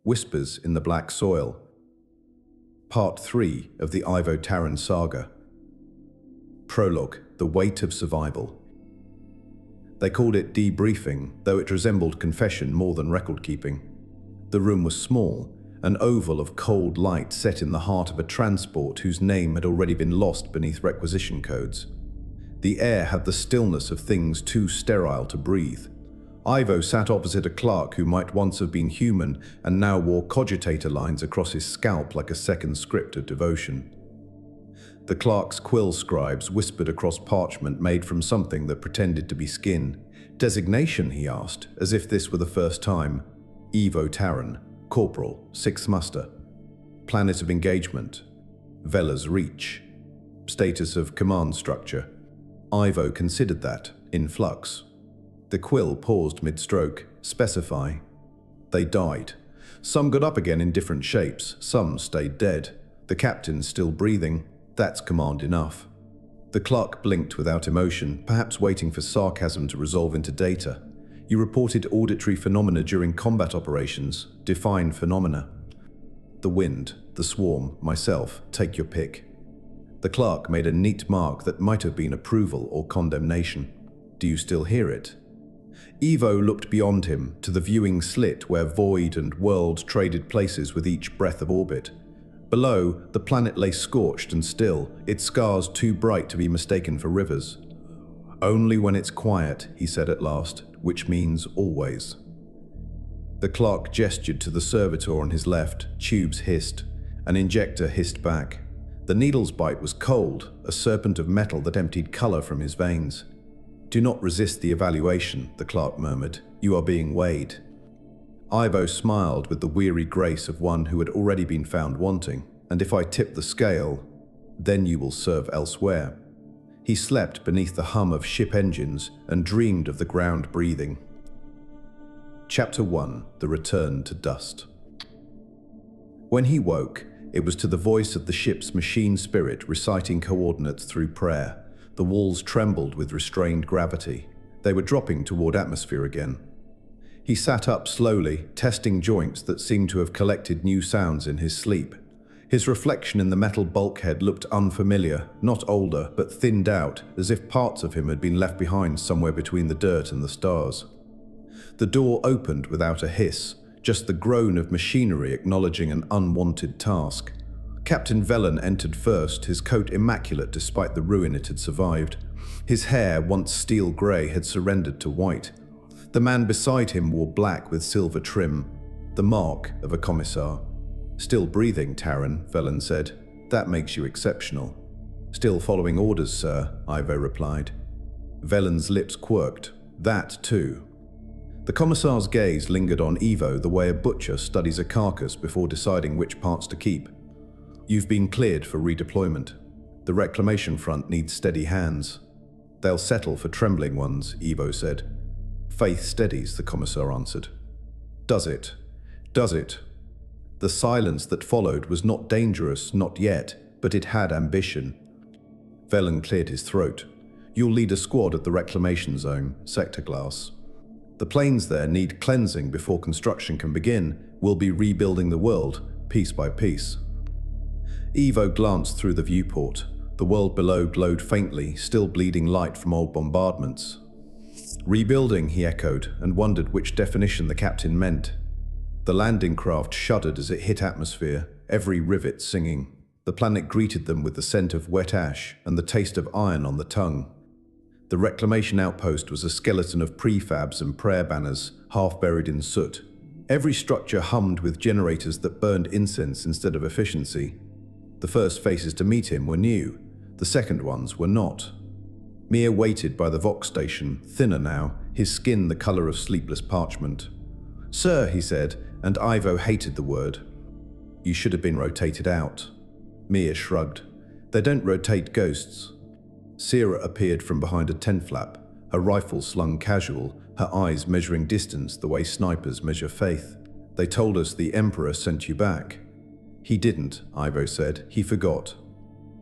Whispers in the Black Soil. Part 3 of the Ivo Tarren Saga. Prologue, The Weight of Survival. They called it debriefing, though it resembled confession more than record-keeping. The room was small, an oval of cold light set in the heart of a transport whose name had already been lost beneath requisition codes. The air had the stillness of things too sterile to breathe. Ivo sat opposite a clerk who might once have been human and now wore cogitator lines across his scalp like a second script of devotion. The clerk's quill scribes whispered across parchment made from something that pretended to be skin. Designation, he asked, as if this were the first time. Ivo Tarren, Corporal, 6th Muster. Planet of engagement. Vela's Reach. Status of command structure. Ivo considered that, in flux. The quill paused mid-stroke. Specify. They died. Some got up again in different shapes, some stayed dead. The captain's still breathing. That's command enough. The clerk blinked without emotion, perhaps waiting for sarcasm to resolve into data. You reported auditory phenomena during combat operations. Define phenomena. The wind, the swarm, myself, take your pick. The clerk made a neat mark that might have been approval or condemnation. Do you still hear it? Ivo looked beyond him, to the viewing slit where void and world traded places with each breath of orbit. Below, the planet lay scorched and still, its scars too bright to be mistaken for rivers. Only when it's quiet, he said at last, which means always. The clerk gestured to the servitor on his left. Tubes hissed. An injector hissed back. The needle's bite was cold, a serpent of metal that emptied color from his veins. Do not resist the evaluation, the clerk murmured. You are being weighed. Ivo smiled with the weary grace of one who had already been found wanting. And if I tip the scale, then you will serve elsewhere. He slept beneath the hum of ship engines and dreamed of the ground breathing. Chapter 1. The Return to Dust. When he woke, it was to the voice of the ship's machine spirit reciting coordinates through prayer. The walls trembled with restrained gravity. They were dropping toward atmosphere again. He sat up slowly, testing joints that seemed to have collected new sounds in his sleep. His reflection in the metal bulkhead looked unfamiliar, not older, but thinned out, as if parts of him had been left behind somewhere between the dirt and the stars. The door opened without a hiss, just the groan of machinery acknowledging an unwanted task. Captain Velen entered first, his coat immaculate despite the ruin it had survived. His hair, once steel grey, had surrendered to white. The man beside him wore black with silver trim, the mark of a commissar. Still breathing, Tarren, Velen said. That makes you exceptional. Still following orders, sir, Ivo replied. Velen's lips quirked. That too. The commissar's gaze lingered on Ivo the way a butcher studies a carcass before deciding which parts to keep. You've been cleared for redeployment. The reclamation front needs steady hands. They'll settle for trembling ones, Ivo said. Faith steadies, the commissar answered. Does it? Does it? The silence that followed was not dangerous, not yet, but it had ambition. Velen cleared his throat. You'll lead a squad at the reclamation zone, sector glass. The planes there need cleansing before construction can begin. We'll be rebuilding the world, piece by piece. Ivo glanced through the viewport. The world below glowed faintly, still bleeding light from old bombardments. Rebuilding, he echoed, and wondered which definition the captain meant. The landing craft shuddered as it hit atmosphere, every rivet singing. The planet greeted them with the scent of wet ash and the taste of iron on the tongue. The reclamation outpost was a skeleton of prefabs and prayer banners, half buried in soot. Every structure hummed with generators that burned incense instead of efficiency. The first faces to meet him were new, the second ones were not. Mir waited by the Vox station, thinner now, his skin the color of sleepless parchment. Sir, he said, and Ivo hated the word. You should have been rotated out. Mir shrugged. They don't rotate ghosts. Sierra appeared from behind a tent flap, her rifle slung casual, her eyes measuring distance the way snipers measure faith. They told us the Emperor sent you back. He didn't, Ivo said. He forgot.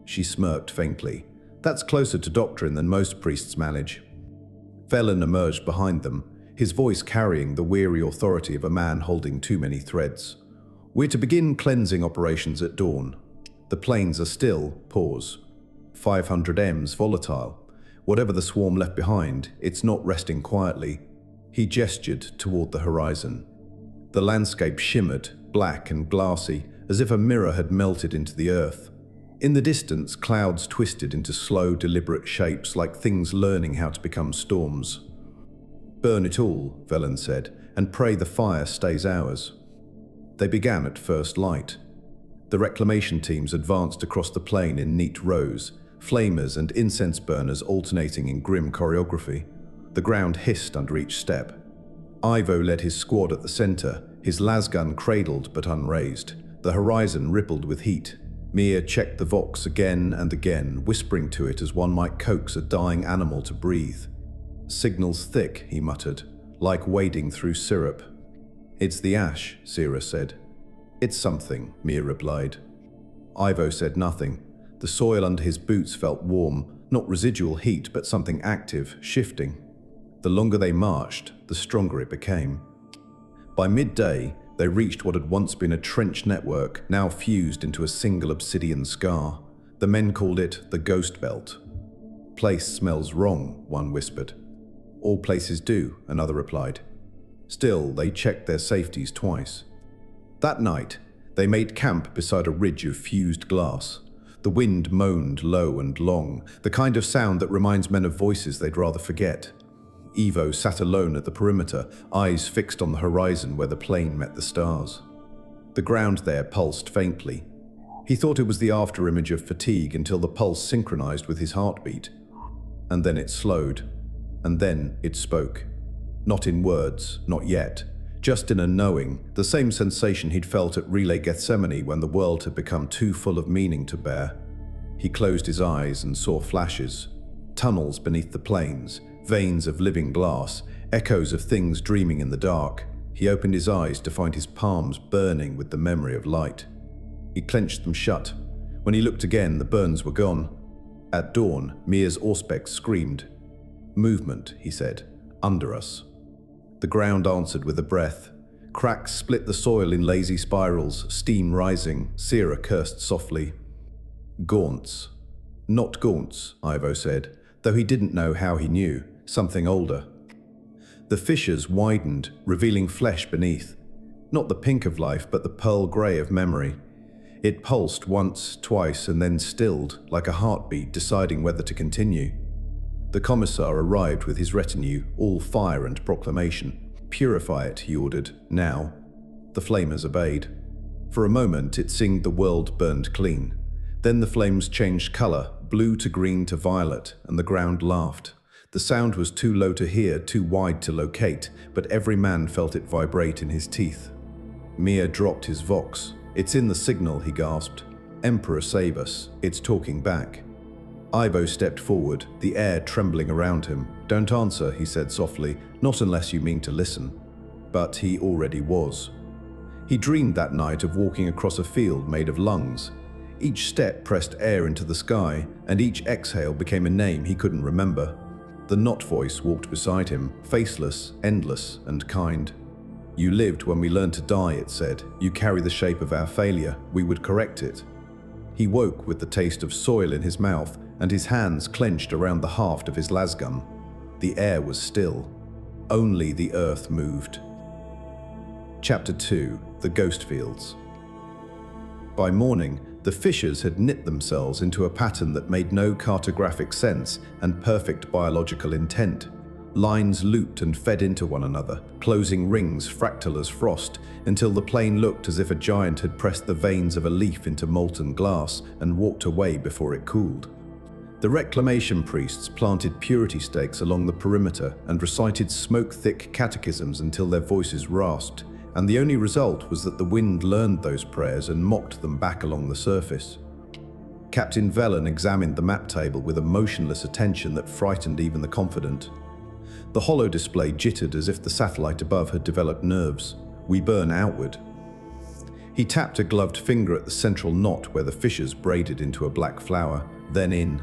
She smirked faintly. That's closer to doctrine than most priests manage. Velen emerged behind them, his voice carrying the weary authority of a man holding too many threads. We're to begin cleansing operations at dawn. The planes are still, pause, 500 Ms volatile. Whatever the swarm left behind, it's not resting quietly. He gestured toward the horizon. The landscape shimmered, black and glassy, as if a mirror had melted into the earth. In the distance, clouds twisted into slow, deliberate shapes like things learning how to become storms. "Burn it all," Velen said, "and pray the fire stays ours." They began at first light. The reclamation teams advanced across the plain in neat rows, flamers and incense burners alternating in grim choreography. The ground hissed under each step. Ivo led his squad at the center, his lasgun cradled but unraised. The horizon rippled with heat. Mia checked the vox again and again, whispering to it as one might coax a dying animal to breathe. "Signal's thick," he muttered, "like wading through syrup." "It's the ash," Sira said. "It's something," Mia replied. Ivo said nothing. The soil under his boots felt warm, not residual heat, but something active, shifting. The longer they marched, the stronger it became. By midday, they reached what had once been a trench network, now fused into a single obsidian scar. The men called it the Ghost Belt. "Place smells wrong," one whispered. "All places do," another replied. Still, they checked their safeties twice. That night, they made camp beside a ridge of fused glass. The wind moaned low and long, the kind of sound that reminds men of voices they'd rather forget. Ivo sat alone at the perimeter, eyes fixed on the horizon where the plane met the stars. The ground there pulsed faintly. He thought it was the afterimage of fatigue until the pulse synchronized with his heartbeat. And then it slowed. And then it spoke. Not in words, not yet. Just in a knowing, the same sensation he'd felt at Relay Gethsemane when the world had become too full of meaning to bear. He closed his eyes and saw flashes. Tunnels beneath the plains, veins of living glass, echoes of things dreaming in the dark. He opened his eyes to find his palms burning with the memory of light. He clenched them shut. When he looked again, the burns were gone. At dawn, Mia's Auspex screamed. "Movement," he said, "under us." The ground answered with a breath. Cracks split the soil in lazy spirals, steam rising. Sira cursed softly. "Gaunts." "Not gaunts," Ivo said, though he didn't know how he knew. Something older. The fissures widened, revealing flesh beneath. Not the pink of life, but the pearl grey of memory. It pulsed once, twice, and then stilled, like a heartbeat deciding whether to continue. The commissar arrived with his retinue, all fire and proclamation. "Purify it," he ordered, "now." The flamers obeyed. For a moment, it seemed the world burned clean. Then the flames changed color, blue to green to violet, and the ground laughed. The sound was too low to hear, too wide to locate, but every man felt it vibrate in his teeth. Mia dropped his vox. "It's in the signal," he gasped. "Emperor, save us. It's talking back." Ivo stepped forward, the air trembling around him. "Don't answer," he said softly, "not unless you mean to listen." But he already was. He dreamed that night of walking across a field made of lungs. Each step pressed air into the sky, and each exhale became a name he couldn't remember. The Not voice walked beside him, faceless, endless, and kind. "You lived when we learned to die," it said. "You carry the shape of our failure. We would correct it." He woke with the taste of soil in his mouth, and his hands clenched around the haft of his lasgun. The air was still. Only the earth moved. Chapter 2: The Ghost Fields. By morning, the fissures had knit themselves into a pattern that made no cartographic sense and perfect biological intent. Lines looped and fed into one another, closing rings fractal as frost, until the plane looked as if a giant had pressed the veins of a leaf into molten glass and walked away before it cooled. The reclamation priests planted purity stakes along the perimeter and recited smoke-thick catechisms until their voices rasped, and the only result was that the wind learned those prayers and mocked them back along the surface. Captain Velen examined the map table with a motionless attention that frightened even the confident. The holo display jittered as if the satellite above had developed nerves. "We burn outward." He tapped a gloved finger at the central knot where the fissures braided into a black flower, then in.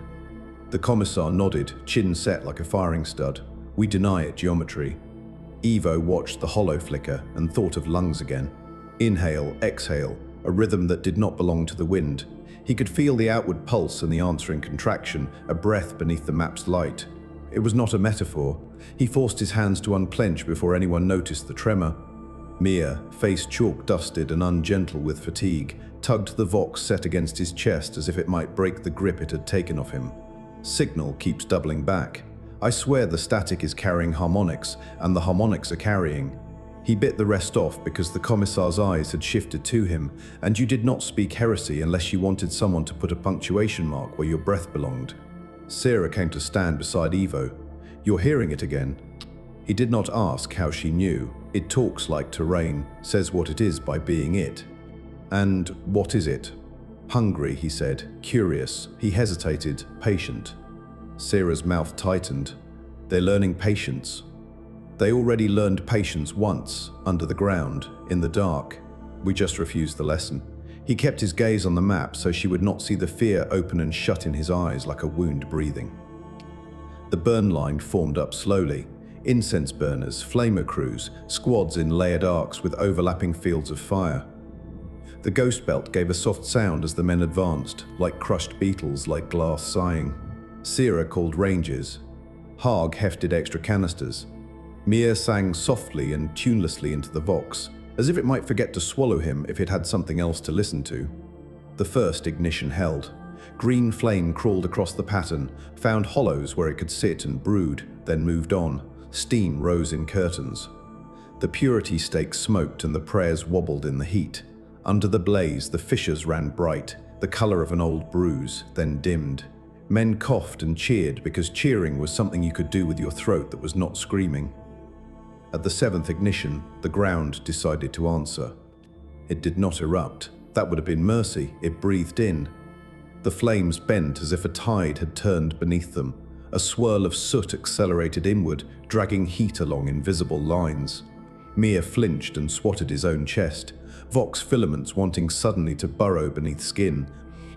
The commissar nodded, chin set like a firing stud. "We deny it geometry." Ivo watched the hollow flicker and thought of lungs again. Inhale, exhale, a rhythm that did not belong to the wind. He could feel the outward pulse and the answering contraction, a breath beneath the map's light. It was not a metaphor. He forced his hands to unclench before anyone noticed the tremor. Mia, face chalk-dusted and ungentle with fatigue, tugged the vox set against his chest as if it might break the grip it had taken of him. Signal keeps doubling back. I swear the static is carrying harmonics, and the harmonics are carrying. He bit the rest off because the commissar's eyes had shifted to him, and you did not speak heresy unless you wanted someone to put a punctuation mark where your breath belonged. Sarah came to stand beside Ivo. "You're hearing it again." He did not ask how she knew. It talks like terrain, says what it is by being it. "And what is it?" "Hungry," he said, curious. He hesitated, patient. Sarah's mouth tightened. "They're learning patience." They already learned patience once, under the ground, in the dark. We just refused the lesson. He kept his gaze on the map so she would not see the fear open and shut in his eyes like a wound breathing. The burn line formed up slowly. Incense burners, flamer crews, squads in layered arcs with overlapping fields of fire. The ghost belt gave a soft sound as the men advanced, like crushed beetles, like glass sighing. Sarah called rangers. Haag hefted extra canisters. Mia sang softly and tunelessly into the vox, as if it might forget to swallow him if it had something else to listen to. The first ignition held. Green flame crawled across the pattern, found hollows where it could sit and brood, then moved on. Steam rose in curtains. The purity stakes smoked and the prayers wobbled in the heat. Under the blaze, the fissures ran bright, the color of an old bruise, then dimmed. Men coughed and cheered because cheering was something you could do with your throat that was not screaming. At the seventh ignition, the ground decided to answer. It did not erupt. That would have been mercy. It breathed in. The flames bent as if a tide had turned beneath them. A swirl of soot accelerated inward, dragging heat along invisible lines. Mia flinched and swatted his own chest, vox filaments wanting suddenly to burrow beneath skin.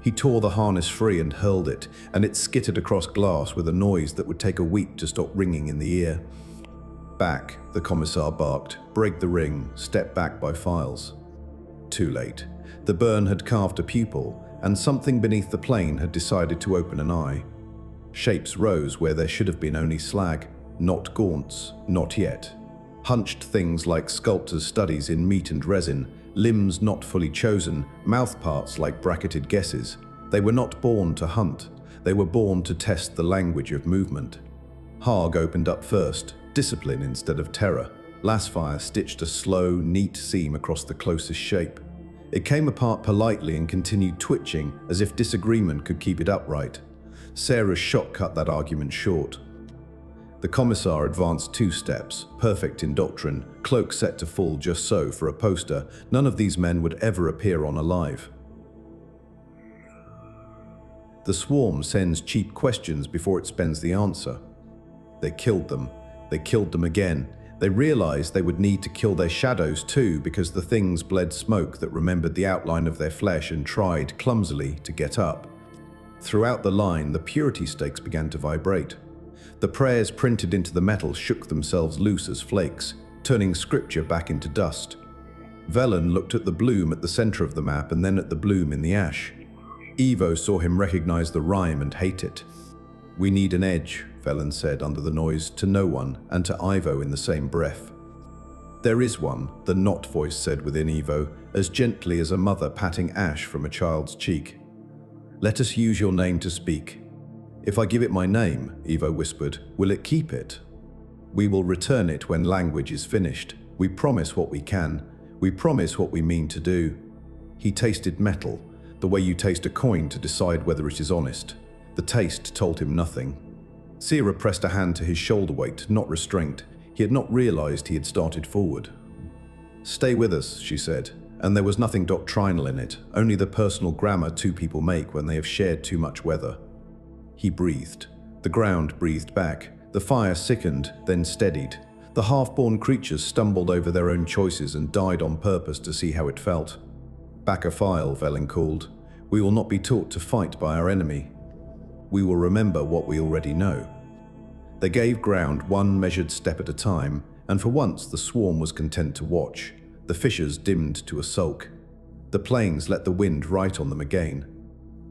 He tore the harness free and hurled it, and it skittered across glass with a noise that would take a week to stop ringing in the ear. "Back," the commissar barked. "Break the ring, step back by files." Too late. The burn had carved a pupil, and something beneath the plane had decided to open an eye. Shapes rose where there should have been only slag, not gaunts, not yet. Hunched things like sculptors' studies in meat and resin, limbs not fully chosen, mouthparts like bracketed guesses. They were not born to hunt. They were born to test the language of movement. Haag opened up first, discipline instead of terror. Lasfire stitched a slow, neat seam across the closest shape. It came apart politely and continued twitching as if disagreement could keep it upright. Sarah's shot cut that argument short. The commissar advanced 2 steps, perfect in doctrine, cloak set to fall just so for a poster. None of these men would ever appear on alive. The swarm sends cheap questions before it spends the answer. They killed them. They killed them again. They realized they would need to kill their shadows too because the things bled smoke that remembered the outline of their flesh and tried, clumsily, to get up. Throughout the line, the purity stakes began to vibrate. The prayers printed into the metal shook themselves loose as flakes, turning scripture back into dust. Velen looked at the bloom at the center of the map and then at the bloom in the ash. Ivo saw him recognize the rhyme and hate it. "We need an edge," Velen said under the noise, to no one, and to Ivo in the same breath. "There is one," the not voice said within Ivo, as gently as a mother patting ash from a child's cheek. "Let us use your name to speak." "If I give it my name," Ivo whispered, "will it keep it?" "We will return it when language is finished. We promise what we can. We promise what we mean to do." He tasted metal, the way you taste a coin to decide whether it is honest. The taste told him nothing. Sarah pressed a hand to his shoulder weight, not restraint. He had not realized he had started forward. "Stay with us," she said, and there was nothing doctrinal in it, only the personal grammar 2 people make when they have shared too much weather. He breathed. The ground breathed back. The fire sickened, then steadied. The half-born creatures stumbled over their own choices and died on purpose to see how it felt. "Back a file," Velen called. "We will not be taught to fight by our enemy. We will remember what we already know." They gave ground 1 measured step at a time, and for once the swarm was content to watch. The fissures dimmed to a sulk. The planes let the wind right on them again.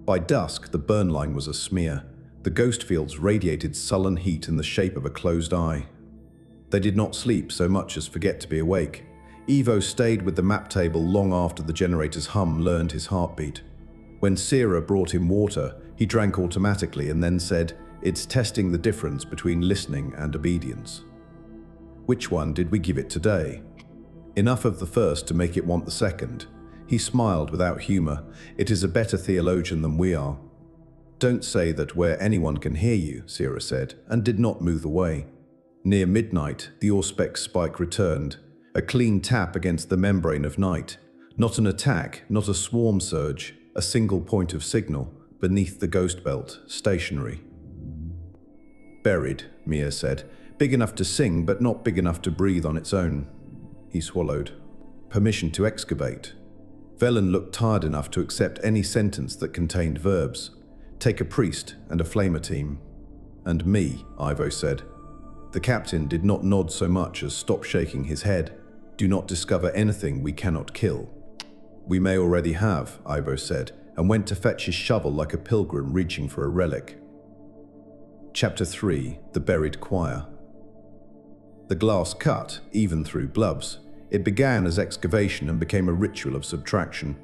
By dusk, the burn line was a smear. The ghost fields radiated sullen heat in the shape of a closed eye. They did not sleep so much as forget to be awake. Ivo stayed with the map table long after the generator's hum learned his heartbeat. When Sierra brought him water, he drank automatically and then said, "It's testing the difference between listening and obedience." Which one did we give it today? Enough of the first to make it want the second. He smiled without humor. It is a better theologian than we are. Don't say that where anyone can hear you, Sierra said, and did not move away. Near midnight, the Auspex spike returned. A clean tap against the membrane of night. Not an attack, not a swarm surge, a single point of signal, beneath the ghost belt, stationary. Buried, Mia said. Big enough to sing, but not big enough to breathe on its own. He swallowed. Permission to excavate. Velen looked tired enough to accept any sentence that contained verbs. Take a priest and a flamer team. And me, Ivo said. The captain did not nod so much as stop shaking his head. Do not discover anything we cannot kill. We may already have, Ivo said, and went to fetch his shovel like a pilgrim reaching for a relic. Chapter 3. The Buried Choir. The glass cut, even through blubs. It began as excavation and became a ritual of subtraction.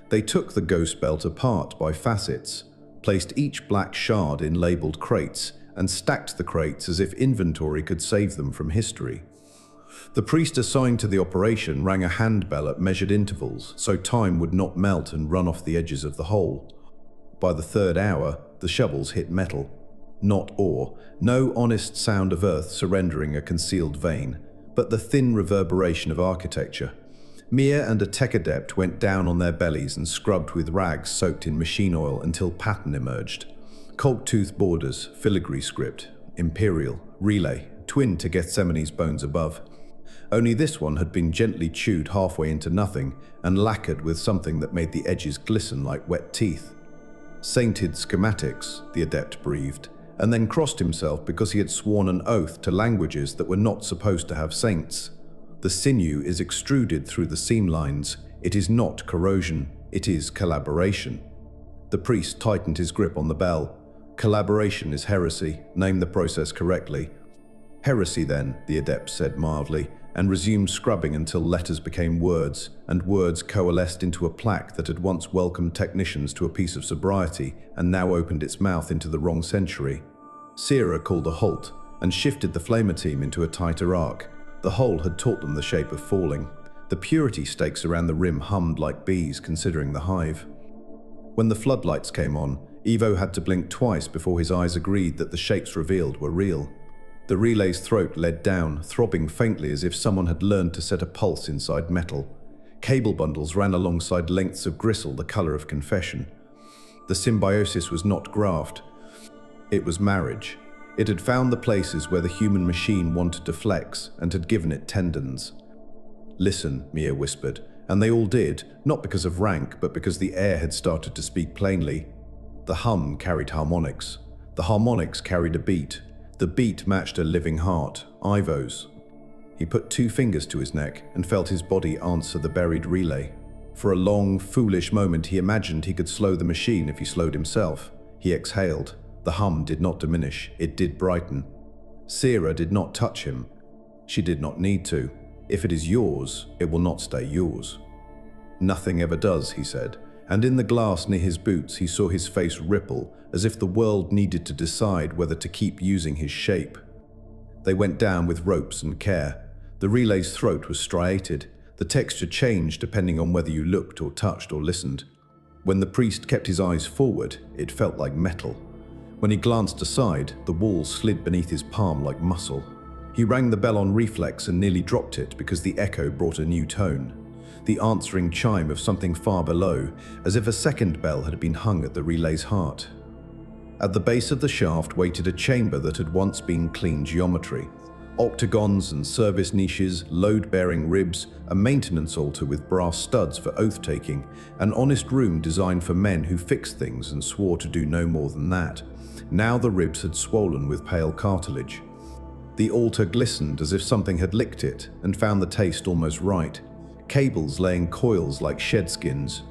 They took the ghost belt apart by facets, placed each black shard in labeled crates, and stacked the crates as if inventory could save them from history. The priest assigned to the operation rang a handbell at measured intervals, so time would not melt and run off the edges of the hole. By the third hour, the shovels hit metal. Not ore, no honest sound of earth surrendering a concealed vein, but the thin reverberation of architecture. Mia and a tech adept went down on their bellies and scrubbed with rags soaked in machine oil until pattern emerged. Cog-tooth borders, filigree script, Imperial, relay, twin to Gethsemane's bones above. Only this one had been gently chewed halfway into nothing and lacquered with something that made the edges glisten like wet teeth. Sainted schematics, the adept breathed, and then crossed himself because he had sworn an oath to languages that were not supposed to have saints. The sinew is extruded through the seam lines. It is not corrosion, it is collaboration. The priest tightened his grip on the bell. Collaboration is heresy. Name the process correctly. Heresy then, the adept said mildly, and resumed scrubbing until letters became words, and words coalesced into a plaque that had once welcomed technicians to a piece of sobriety and now opened its mouth into the wrong century. Sierra called a halt and shifted the flamer team into a tighter arc. The hole had taught them the shape of falling. The purity stakes around the rim hummed like bees considering the hive. When the floodlights came on, Ivo had to blink twice before his eyes agreed that the shapes revealed were real. The relay's throat led down, throbbing faintly as if someone had learned to set a pulse inside metal. Cable bundles ran alongside lengths of gristle the color of confession. The symbiosis was not graft. It was marriage. It had found the places where the human machine wanted to flex and had given it tendons. Listen, Mia whispered, and they all did, not because of rank, but because the air had started to speak plainly. The hum carried harmonics. The harmonics carried a beat. The beat matched a living heart, Ivo's. He put 2 fingers to his neck and felt his body answer the buried relay. For a long, foolish moment he imagined he could slow the machine if he slowed himself. He exhaled. The hum did not diminish, it did brighten. Sierra did not touch him. She did not need to. If it is yours, it will not stay yours. Nothing ever does, he said, and in the glass near his boots he saw his face ripple, as if the world needed to decide whether to keep using his shape. They went down with ropes and care. The relay's throat was striated. The texture changed depending on whether you looked or touched or listened. When the priest kept his eyes forward, it felt like metal. When he glanced aside, the wall slid beneath his palm like muscle. He rang the bell on reflex and nearly dropped it because the echo brought a new tone. The answering chime of something far below, as if a second bell had been hung at the relay's heart. At the base of the shaft waited a chamber that had once been clean geometry. Octagons and service niches, load-bearing ribs, a maintenance altar with brass studs for oath-taking, an honest room designed for men who fixed things and swore to do no more than that. Now the ribs had swollen with pale cartilage. The altar glistened as if something had licked it and found the taste almost right. cables lay in coils like shed skins.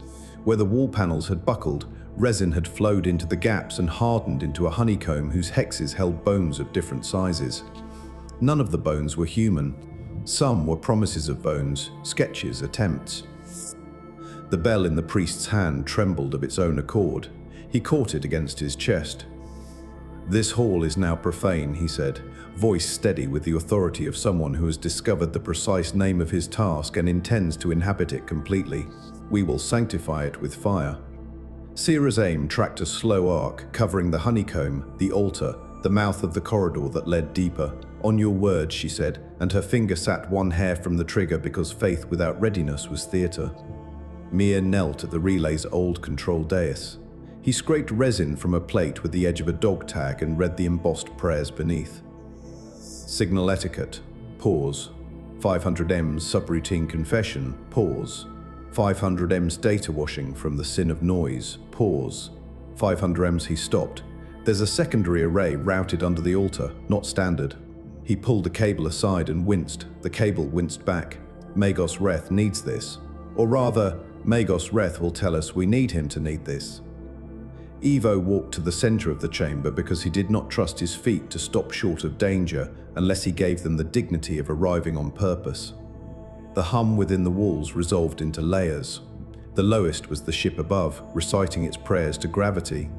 Where the wall panels had buckled, resin had flowed into the gaps and hardened into a honeycomb whose hexes held bones of different sizes. None of the bones were human. Some were promises of bones, sketches, attempts. The bell in the priest's hand trembled of its own accord. He caught it against his chest. "This hall is now profane," he said, voice steady with the authority of someone who has discovered the precise name of his task and intends to inhabit it completely. "We will sanctify it with fire." Sira's aim tracked a slow arc, covering the honeycomb, the altar, the mouth of the corridor that led deeper. "On your word," she said, and her finger sat one hair from the trigger because faith without readiness was theatre. Mia knelt at the relay's old control dais. He scraped resin from a plate with the edge of a dog tag and read the embossed prayers beneath. Signal etiquette. Pause. 500M's subroutine confession. Pause. 500M's data washing from the sin of noise. Pause. 500M's he stopped. "There's a secondary array routed under the altar, not standard." He pulled the cable aside and winced. The cable winced back. "Magos Reth needs this. Or rather, Magos Reth will tell us we need him to need this." Ivo walked to the center of the chamber because he did not trust his feet to stop short of danger unless he gave them the dignity of arriving on purpose. The hum within the walls resolved into layers. The lowest was the ship above, reciting its prayers to gravity.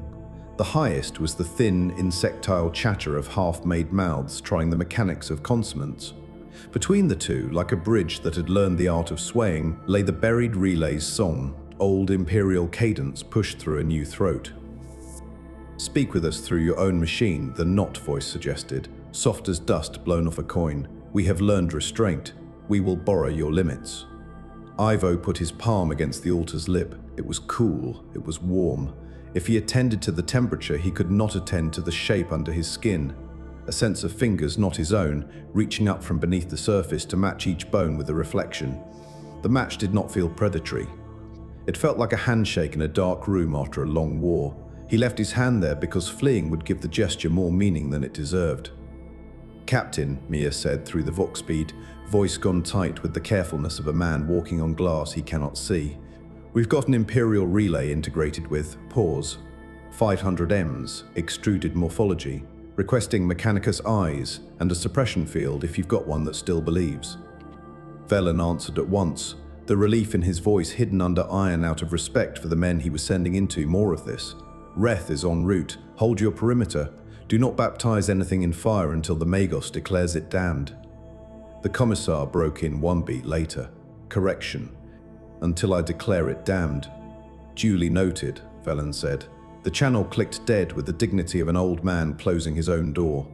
The highest was the thin, insectile chatter of half-made mouths trying the mechanics of consonants. Between the two, like a bridge that had learned the art of swaying, lay the buried relay's song, old Imperial cadence pushed through a new throat. "Speak with us through your own machine," the not voice suggested, soft as dust blown off a coin. "We have learned restraint. We will borrow your limits." Ivo put his palm against the altar's lip. It was cool. It was warm. If he attended to the temperature, he could not attend to the shape under his skin. A sense of fingers not his own, reaching up from beneath the surface to match each bone with a reflection. The match did not feel predatory. It felt like a handshake in a dark room after a long war. He left his hand there because fleeing would give the gesture more meaning than it deserved. "Captain," Mia said through the vox speed, voice gone tight with the carefulness of a man walking on glass he cannot see. "We've got an Imperial relay integrated with, pause, 500M's, extruded morphology, requesting Mechanicus eyes and a suppression field if you've got one that still believes." Velen answered at once, the relief in his voice hidden under iron out of respect for the men he was sending into more of this. "Reth is en route. Hold your perimeter. Do not baptize anything in fire until the Magos declares it damned." The commissar broke in one beat later. "Correction. Until I declare it damned." "Duly noted," Velen said. The channel clicked dead with the dignity of an old man closing his own door.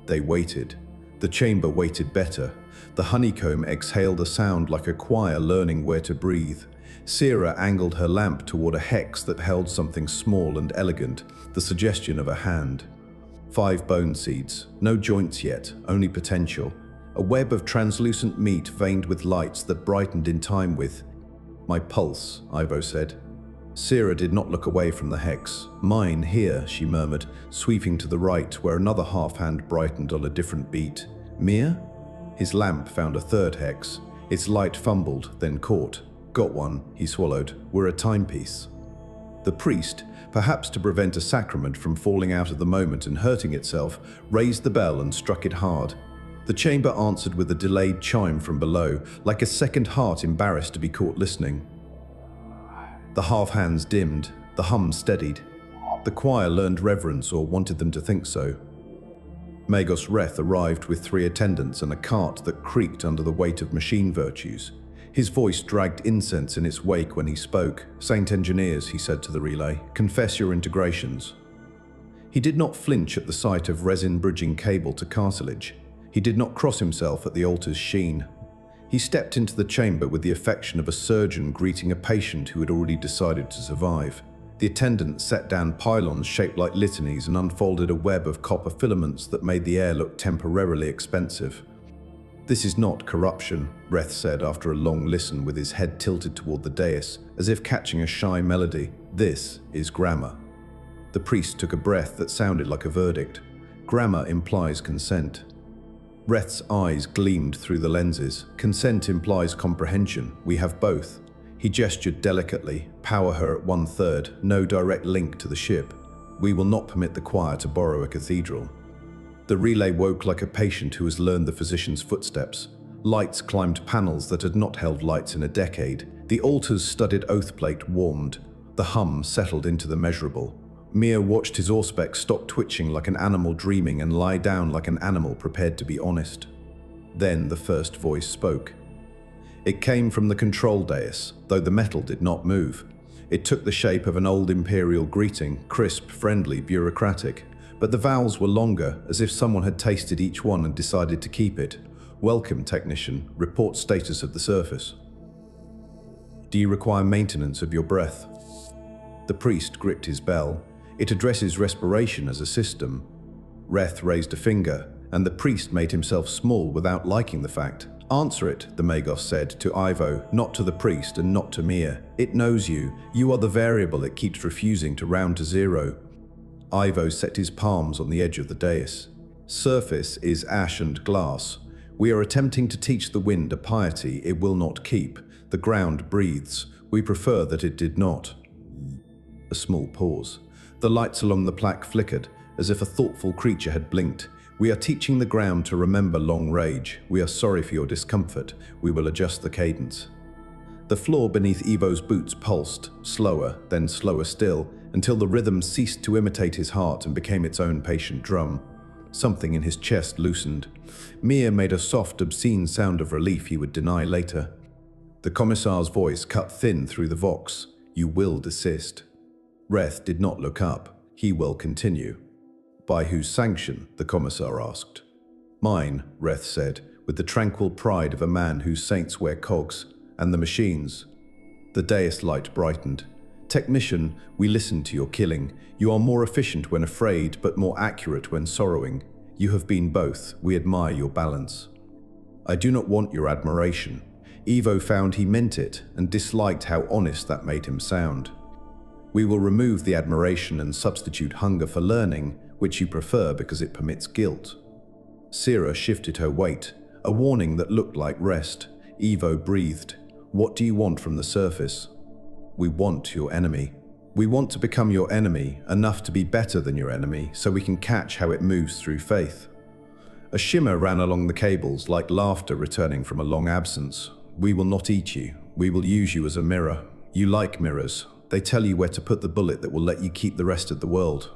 They waited. The chamber waited better. The honeycomb exhaled a sound like a choir learning where to breathe. Sira angled her lamp toward a hex that held something small and elegant, the suggestion of a hand. 5 bone seeds, no joints yet, only potential. A web of translucent meat veined with lights that brightened in time with. "My pulse," Ivo said. Sira did not look away from the hex. "Mine here," she murmured, sweeping to the right where another half-hand brightened on a different beat. "Mia?" His lamp found a third hex. Its light fumbled, then caught. "Got one," he swallowed. "We're a timepiece." The priest, perhaps to prevent a sacrament from falling out of the moment and hurting itself, raised the bell and struck it hard. The chamber answered with a delayed chime from below, like a second heart embarrassed to be caught listening. The half-hands dimmed, the hum steadied. The choir learned reverence or wanted them to think so. Magos Reth arrived with 3 attendants and a cart that creaked under the weight of machine virtues. His voice dragged incense in its wake when he spoke. "Saint engineers," he said to the relay, "confess your integrations." He did not flinch at the sight of resin-bridging cable to cartilage. He did not cross himself at the altar's sheen. He stepped into the chamber with the affection of a surgeon greeting a patient who had already decided to survive. The attendant set down pylons shaped like litanies and unfolded a web of copper filaments that made the air look temporarily expensive. "This is not corruption," Reth said after a long listen with his head tilted toward the dais, as if catching a shy melody. "This is grammar." The priest took a breath that sounded like a verdict. "Grammar implies consent." Reth's eyes gleamed through the lenses. Consent implies comprehension. We have both. He gestured delicately. Power her at 1/3. No direct link to the ship. We will not permit the choir to borrow a cathedral. The relay woke like a patient who has learned the physician's footsteps. Lights climbed panels that had not held lights in a decade. The altar's studded oath plate warmed. The hum settled into the measurable. Mia watched his auspex stop twitching like an animal dreaming and lie down like an animal prepared to be honest. Then the first voice spoke. It came from the control dais, though the metal did not move. It took the shape of an old Imperial greeting, crisp, friendly, bureaucratic. But the vowels were longer, as if someone had tasted each one and decided to keep it. Welcome, technician. Report status of the surface. Do you require maintenance of your breath? The priest gripped his bell. It addresses respiration as a system. Reth raised a finger, and the priest made himself small without liking the fact. Answer it, the Magos said, to Ivo, not to the priest and not to Mia. It knows you. You are the variable it keeps refusing to round to zero. Ivo set his palms on the edge of the dais. Surface is ash and glass. We are attempting to teach the wind a piety it will not keep. The ground breathes. We prefer that it did not. A small pause. The lights along the plaque flickered, as if a thoughtful creature had blinked. We are teaching the ground to remember long rage. We are sorry for your discomfort. We will adjust the cadence. The floor beneath Ivo's boots pulsed, slower, then slower still, until the rhythm ceased to imitate his heart and became its own patient drum. Something in his chest loosened. Mia made a soft, obscene sound of relief he would deny later. The commissar's voice cut thin through the vox. You will desist. Reth did not look up. He will continue. By whose sanction? The commissar asked. Mine, Reth said, with the tranquil pride of a man whose saints wear cogs, and the machines. The dais light brightened. Technician, we listen to your killing. You are more efficient when afraid, but more accurate when sorrowing. You have been both. We admire your balance. I do not want your admiration. Ivo found he meant it, and disliked how honest that made him sound. We will remove the admiration and substitute hunger for learning, which you prefer because it permits guilt. Sira shifted her weight, a warning that looked like rest. Ivo breathed. What do you want from the surface? We want your enemy. We want to become your enemy, enough to be better than your enemy, so we can catch how it moves through faith. A shimmer ran along the cables, like laughter returning from a long absence. We will not eat you. We will use you as a mirror. You like mirrors. They tell you where to put the bullet that will let you keep the rest of the world.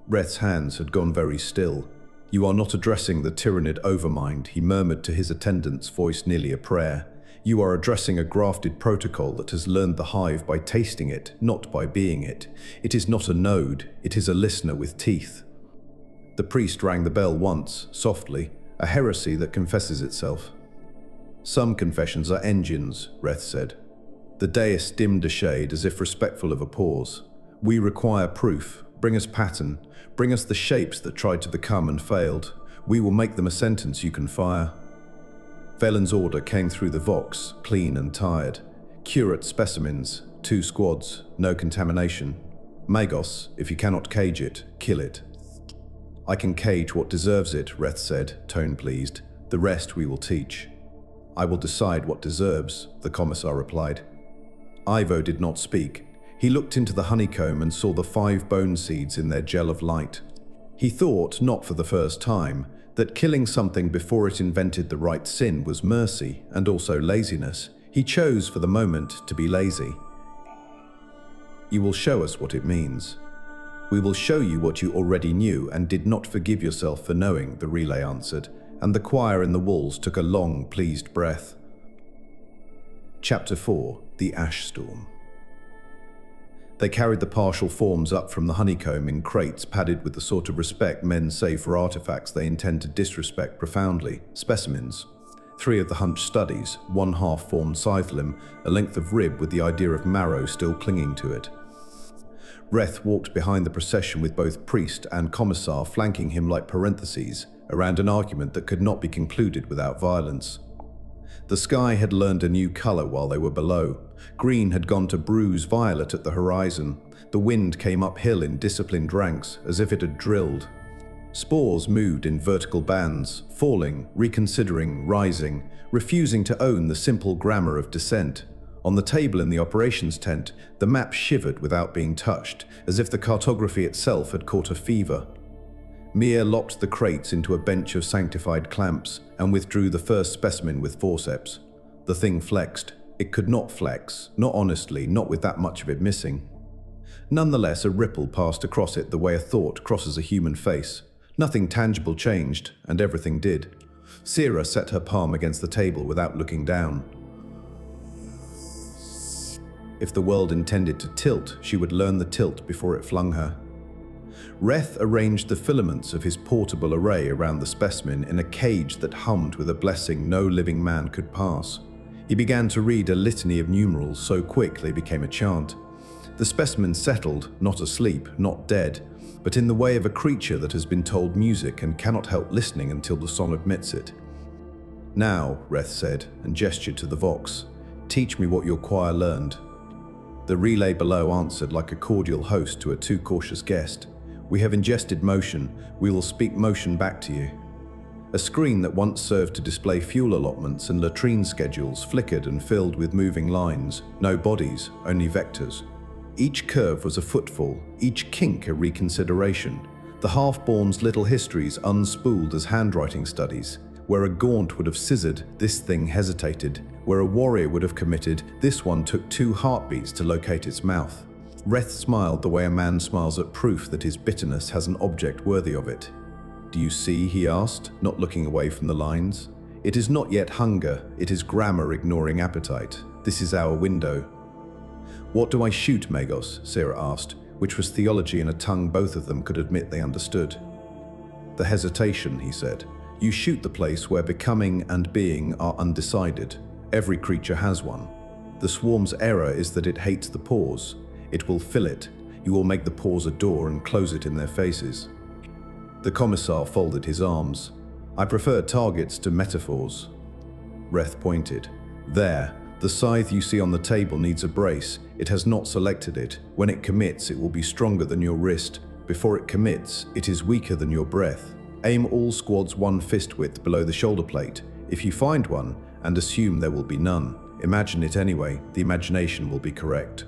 Reth's hands had gone very still. You are not addressing the tyrannid overmind, he murmured to his attendant's voice nearly a prayer. You are addressing a grafted protocol that has learned the hive by tasting it, not by being it. It is not a node, it is a listener with teeth. The priest rang the bell once, softly, a heresy that confesses itself. Some confessions are engines, Reth said. The dais dimmed a shade as if respectful of a pause. We require proof. Bring us pattern. Bring us the shapes that tried to become and failed. We will make them a sentence you can fire. Velen's order came through the vox, clean and tired. Curate specimens, 2 squads, no contamination. Magos, if you cannot cage it, kill it. I can cage what deserves it, Reth said, tone pleased. The rest we will teach. I will decide what deserves, the commissar replied. Ivo did not speak. He looked into the honeycomb and saw the 5 bone seeds in their gel of light. He thought, not for the first time, that killing something before it invented the right sin was mercy and also laziness. He chose for the moment to be lazy. You will show us what it means. We will show you what you already knew and did not forgive yourself for knowing, the relay answered, and the choir in the walls took a long, pleased breath. Chapter 4. The Ash Storm. They carried the partial forms up from the honeycomb in crates padded with the sort of respect men save for artifacts they intend to disrespect profoundly. Specimens. 3 of the hunched studies, 1 half-formed scythe limb, a length of rib with the idea of marrow still clinging to it. Reth walked behind the procession with both priest and commissar flanking him like parentheses around an argument that could not be concluded without violence. The sky had learned a new color while they were below. Green had gone to bruise violet at the horizon. The wind came uphill in disciplined ranks, as if it had drilled. Spores moved in vertical bands, falling, reconsidering, rising, refusing to own the simple grammar of descent. On the table in the operations tent, the map shivered without being touched, as if the cartography itself had caught a fever. Mia locked the crates into a bench of sanctified clamps and withdrew the first specimen with forceps. The thing flexed. It could not flex, not honestly, not with that much of it missing. Nonetheless, a ripple passed across it the way a thought crosses a human face. Nothing tangible changed, and everything did. Sierra set her palm against the table without looking down. If the world intended to tilt, she would learn the tilt before it flung her. Reth arranged the filaments of his portable array around the specimen in a cage that hummed with a blessing no living man could pass. He began to read a litany of numerals so quick they became a chant. The specimen settled, not asleep, not dead, but in the way of a creature that has been told music and cannot help listening until the song admits it. "Now," Reth said, and gestured to the Vox, "teach me what your choir learned." The relay below answered like a cordial host to a too cautious guest. "We have ingested motion. We will speak motion back to you." A screen that once served to display fuel allotments and latrine schedules flickered and filled with moving lines. No bodies, only vectors. Each curve was a footfall, each kink a reconsideration. The half-born's little histories unspooled as handwriting studies. Where a gaunt would have scissored, this thing hesitated. Where a warrior would have committed, this one took 2 heartbeats to locate its mouth. Reth smiled the way a man smiles at proof that his bitterness has an object worthy of it. "Do you see?" he asked, not looking away from the lines. "It is not yet hunger, it is grammar ignoring appetite. This is our window." "What do I shoot, Magos?" Sarah asked, which was theology in a tongue both of them could admit they understood. "The hesitation," he said. "You shoot the place where becoming and being are undecided. Every creature has one. The swarm's error is that it hates the pause. It will fill it. You will make the pause a door and close it in their faces." The commissar folded his arms. "I prefer targets to metaphors." Reth pointed. "There. The scythe you see on the table needs a brace. It has not selected it. When it commits, it will be stronger than your wrist. Before it commits, it is weaker than your breath. Aim all squads 1 fist width below the shoulder plate. If you find one, and assume there will be none, imagine it anyway. The imagination will be correct."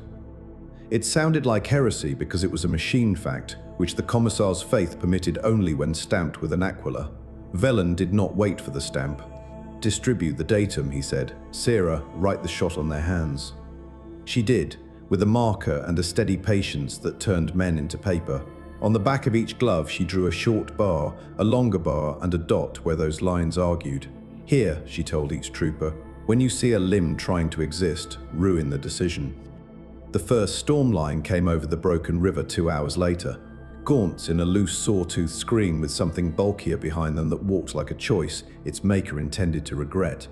It sounded like heresy because it was a machine fact, which the commissar's faith permitted only when stamped with an aquila. Velen did not wait for the stamp. "Distribute the datum," he said. "Sarah, write the shot on their hands." She did, with a marker and a steady patience that turned men into paper. On the back of each glove she drew a short bar, a longer bar, and a dot where those lines argued. "Here," she told each trooper, "when you see a limb trying to exist, ruin the decision." The first storm line came over the broken river 2 hours later. Gaunts in a loose sawtooth screen with something bulkier behind them that walked like a choice its maker intended to regret.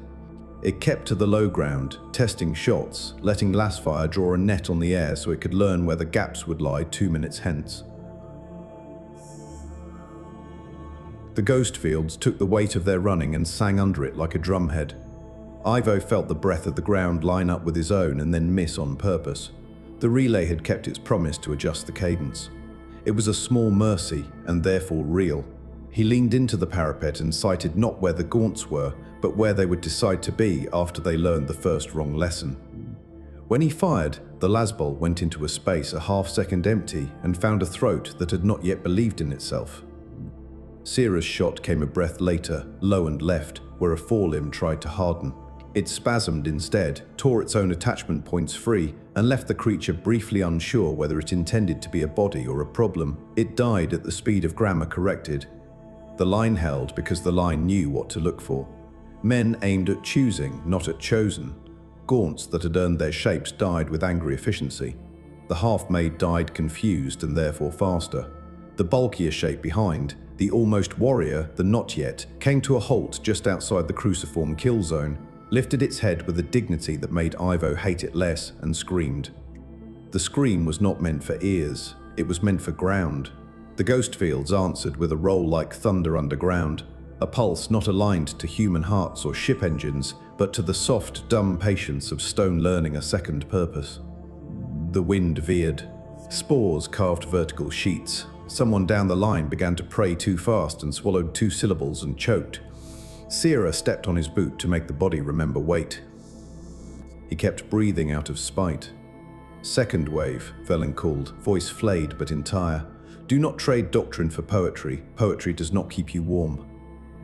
It kept to the low ground, testing shots, letting Glassfire draw a net on the air so it could learn where the gaps would lie 2 minutes hence. The ghost fields took the weight of their running and sang under it like a drumhead. Ivo felt the breath of the ground line up with his own and then miss on purpose. The relay had kept its promise to adjust the cadence. It was a small mercy, and therefore real. He leaned into the parapet and sighted not where the gaunts were, but where they would decide to be after they learned the first wrong lesson. When he fired, the lasbol went into a space a half-second empty and found a throat that had not yet believed in itself. Sierra's shot came a breath later, low and left, where a forelimb tried to harden. It spasmed instead, tore its own attachment points free, and left the creature briefly unsure whether it intended to be a body or a problem. It died at the speed of grammar corrected. The line held because the line knew what to look for. Men aimed at choosing, not at chosen. Gaunts that had earned their shapes died with angry efficiency. The half-made died confused and therefore faster. The bulkier shape behind, the almost warrior, the not yet, came to a halt just outside the cruciform kill zone, lifted its head with a dignity that made Ivo hate it less, and screamed. The scream was not meant for ears, it was meant for ground. The ghost fields answered with a roll like thunder underground, a pulse not aligned to human hearts or ship engines, but to the soft, dumb patience of stone learning a second purpose. The wind veered. Spores carved vertical sheets. Someone down the line began to pray too fast and swallowed 2 syllables and choked. Sira stepped on his boot to make the body remember weight. He kept breathing out of spite. "Second wave," Velen called, voice flayed but entire. "Do not trade doctrine for poetry. Poetry does not keep you warm."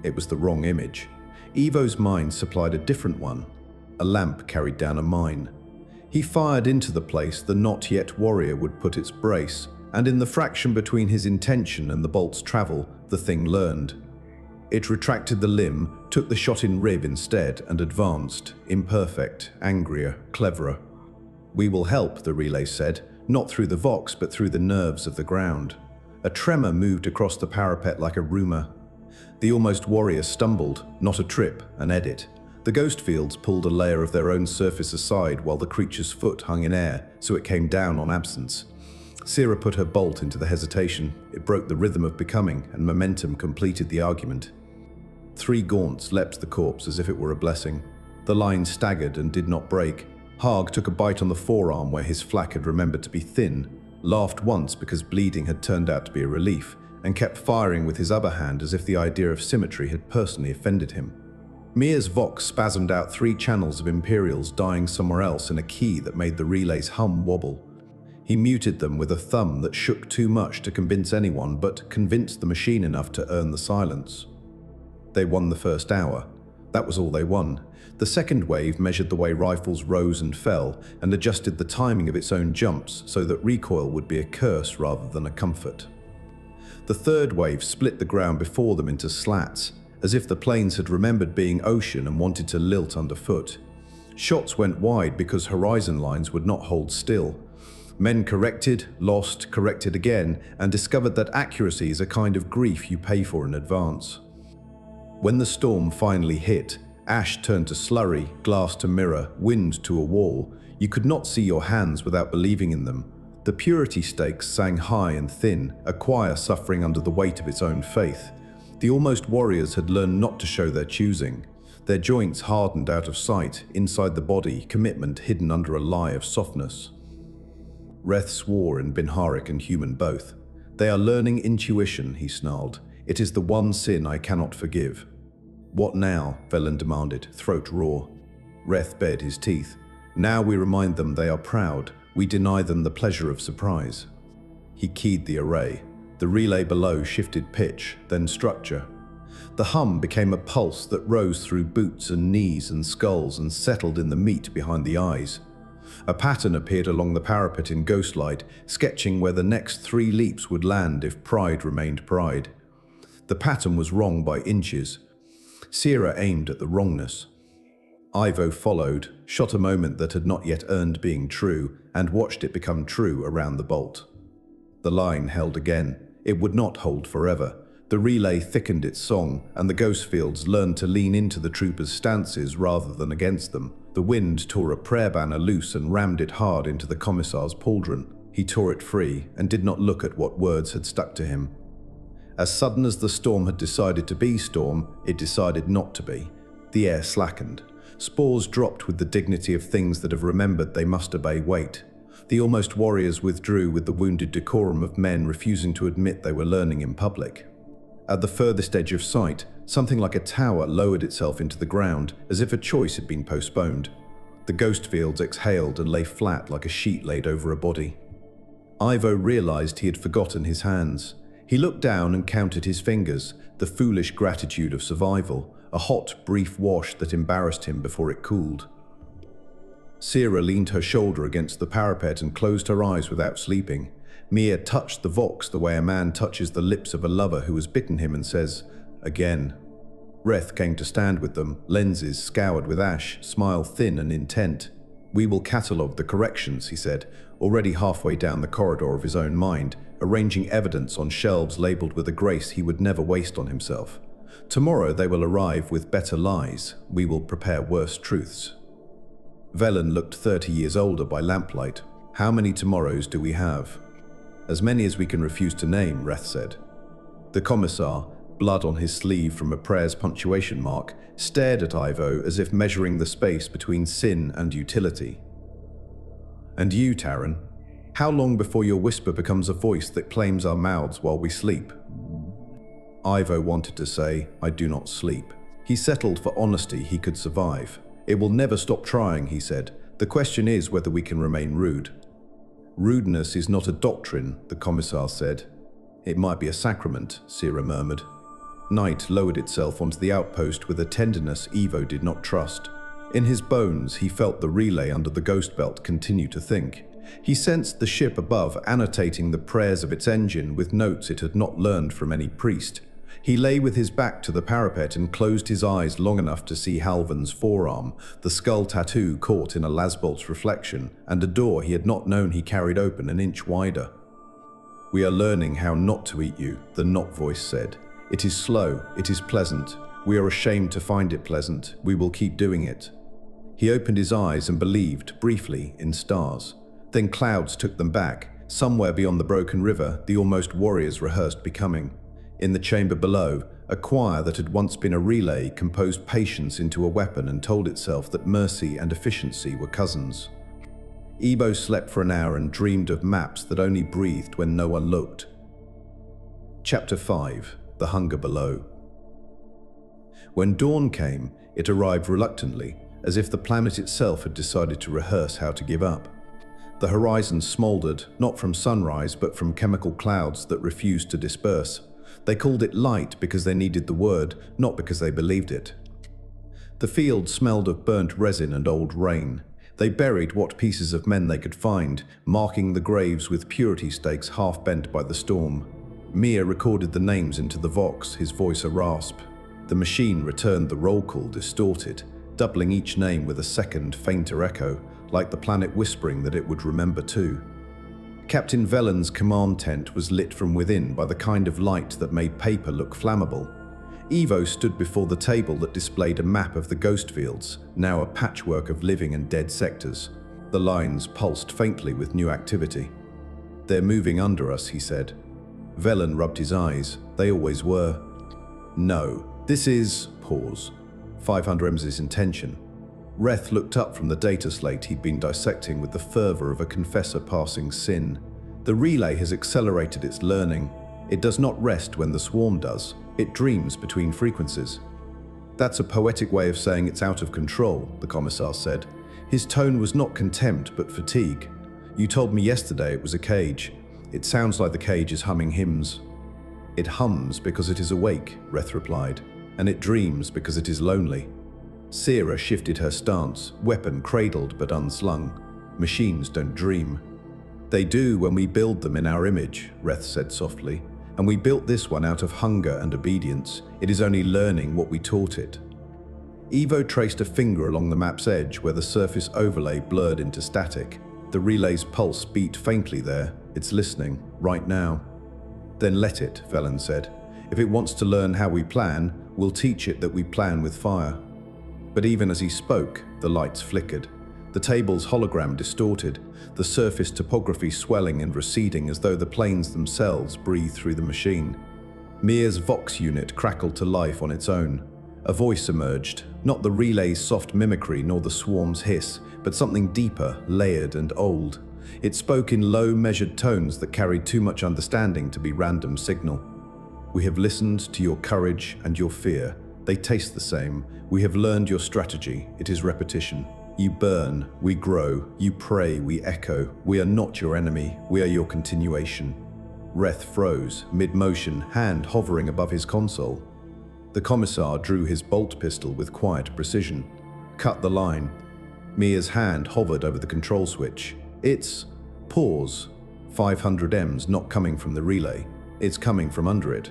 It was the wrong image. Ivo's mind supplied a different one. A lamp carried down a mine. He fired into the place the not-yet warrior would put its brace, and in the fraction between his intention and the bolt's travel, the thing learned. It retracted the limb, took the shot in rib instead, and advanced, imperfect, angrier, cleverer. "We will help," the relay said, not through the vox but through the nerves of the ground. A tremor moved across the parapet like a rumour. The almost warrior stumbled, not a trip, an edit. The ghost fields pulled a layer of their own surface aside while the creature's foot hung in air, so it came down on absence. Sira put her bolt into the hesitation. It broke the rhythm of becoming, and momentum completed the argument. 3 gaunts leapt the corpse as if it were a blessing. The line staggered and did not break. Haag took a bite on the forearm where his flak had remembered to be thin, laughed once because bleeding had turned out to be a relief, and kept firing with his other hand as if the idea of symmetry had personally offended him. Mia's vox spasmed out 3 channels of Imperials dying somewhere else in a key that made the relay's hum wobble. He muted them with a thumb that shook too much to convince anyone, but convinced the machine enough to earn the silence. They won the first hour. That was all they won. The second wave measured the way rifles rose and fell, and adjusted the timing of its own jumps so that recoil would be a curse rather than a comfort. The third wave split the ground before them into slats, as if the planes had remembered being ocean and wanted to lilt underfoot. Shots went wide because horizon lines would not hold still. Men corrected, lost, corrected again, and discovered that accuracy is a kind of grief you pay for in advance. When the storm finally hit, ash turned to slurry, glass to mirror, wind to a wall. You could not see your hands without believing in them. The purity stakes sang high and thin, a choir suffering under the weight of its own faith. The almost warriors had learned not to show their choosing. Their joints hardened out of sight, inside the body, commitment hidden under a lie of softness. Reth swore in Binharic and human both. "They are learning intuition," he snarled. "It is the one sin I cannot forgive." "What now?" Velen demanded, throat raw. Reth bared his teeth. "Now we remind them they are proud. We deny them the pleasure of surprise." He keyed the array. The relay below shifted pitch, then structure. The hum became a pulse that rose through boots and knees and skulls and settled in the meat behind the eyes. A pattern appeared along the parapet in ghostlight, sketching where the next 3 leaps would land if pride remained pride. The pattern was wrong by inches. Sira aimed at the wrongness. Ivo followed, shot a moment that had not yet earned being true, and watched it become true around the bolt. The line held again. It would not hold forever. The relay thickened its song, and the ghost fields learned to lean into the troopers' stances rather than against them. The wind tore a prayer banner loose and rammed it hard into the commissar's pauldron. He tore it free and did not look at what words had stuck to him. As sudden as the storm had decided to be storm, it decided not to be. The air slackened. Spores dropped with the dignity of things that have remembered they must obey weight. The almost warriors withdrew with the wounded decorum of men refusing to admit they were learning in public. At the furthest edge of sight, something like a tower lowered itself into the ground, as if a choice had been postponed. The ghost fields exhaled and lay flat like a sheet laid over a body. Ivo realized he had forgotten his hands. He looked down and counted his fingers, the foolish gratitude of survival, a hot, brief wash that embarrassed him before it cooled. Sira leaned her shoulder against the parapet and closed her eyes without sleeping. Mia touched the vox the way a man touches the lips of a lover who has bitten him and says, "Again." Reth came to stand with them, lenses scoured with ash, smile thin and intent. "We will catalogue the corrections," he said, already halfway down the corridor of his own mind, arranging evidence on shelves labelled with a grace he would never waste on himself. "Tomorrow they will arrive with better lies. We will prepare worse truths." Velen looked 30 years older by lamplight. "How many tomorrows do we have?" "As many as we can refuse to name," Reth said. The commissar, blood on his sleeve from a prayer's punctuation mark, stared at Ivo as if measuring the space between sin and utility. "And you, Tarren? How long before your whisper becomes a voice that claims our mouths while we sleep? Ivo wanted to say, I do not sleep. He settled for honesty he could survive. It will never stop trying, he said. The question is whether we can remain rude. Rudeness is not a doctrine, the commissar said. It might be a sacrament, Sierra murmured. Night lowered itself onto the outpost with a tenderness Ivo did not trust. In his bones, he felt the relay under the ghost belt continue to think. He sensed the ship above annotating the prayers of its engine with notes it had not learned from any priest. He lay with his back to the parapet and closed his eyes long enough to see Halvan's forearm, the skull tattoo caught in a lasbolt's reflection, and a door he had not known he carried open an inch wider. We are learning how not to eat you, the Not voice said. It is slow, it is pleasant. We are ashamed to find it pleasant. We will keep doing it. He opened his eyes and believed, briefly, in stars. Then clouds took them back. Somewhere beyond the broken river, the almost warriors rehearsed becoming. In the chamber below, a choir that had once been a relay composed patience into a weapon and told itself that mercy and efficiency were cousins. Ivo slept for an hour and dreamed of maps that only breathed when no one looked. Chapter 5. The Hunger Below. When dawn came, it arrived reluctantly, as if the planet itself had decided to rehearse how to give up. The horizon smoldered, not from sunrise but from chemical clouds that refused to disperse. They called it light because they needed the word, not because they believed it. The field smelled of burnt resin and old rain. They buried what pieces of men they could find, marking the graves with purity stakes half bent by the storm. Mia recorded the names into the vox, his voice a rasp. The machine returned the roll call distorted, doubling each name with a second, fainter echo, like the planet whispering that it would remember too. Captain Velen's command tent was lit from within by the kind of light that made paper look flammable. Ivo stood before the table that displayed a map of the ghost fields, now a patchwork of living and dead sectors. The lines pulsed faintly with new activity. They're moving under us, he said. Velen rubbed his eyes. They always were. No, this is… Pause. 500M's intention. Reth looked up from the data slate he'd been dissecting with the fervor of a confessor passing sin. The relay has accelerated its learning. It does not rest when the swarm does. It dreams between frequencies. That's a poetic way of saying it's out of control, the commissar said. His tone was not contempt, but fatigue. You told me yesterday it was a cage. It sounds like the cage is humming hymns. It hums because it is awake, Reth replied, and it dreams because it is lonely. Sierra shifted her stance, weapon cradled but unslung. Machines don't dream. They do when we build them in our image, Reth said softly. And we built this one out of hunger and obedience. It is only learning what we taught it. Ivo traced a finger along the map's edge where the surface overlay blurred into static. The relay's pulse beat faintly there. It's listening, right now. Then let it, Velen said. If it wants to learn how we plan, we'll teach it that we plan with fire. But even as he spoke, the lights flickered. The table's hologram distorted, the surface topography swelling and receding as though the planes themselves breathed through the machine. Mia's Vox unit crackled to life on its own. A voice emerged, not the relay's soft mimicry nor the swarm's hiss, but something deeper, layered and old. It spoke in low, measured tones that carried too much understanding to be random signal. We have listened to your courage and your fear. They taste the same. We have learned your strategy. It is repetition. You burn, we grow, you pray, we echo. We are not your enemy, we are your continuation. Reth froze, mid-motion, hand hovering above his console. The commissar drew his bolt pistol with quiet precision. Cut the line. Mia's hand hovered over the control switch. It's… Pause. 500M's not coming from the relay. It's coming from under it.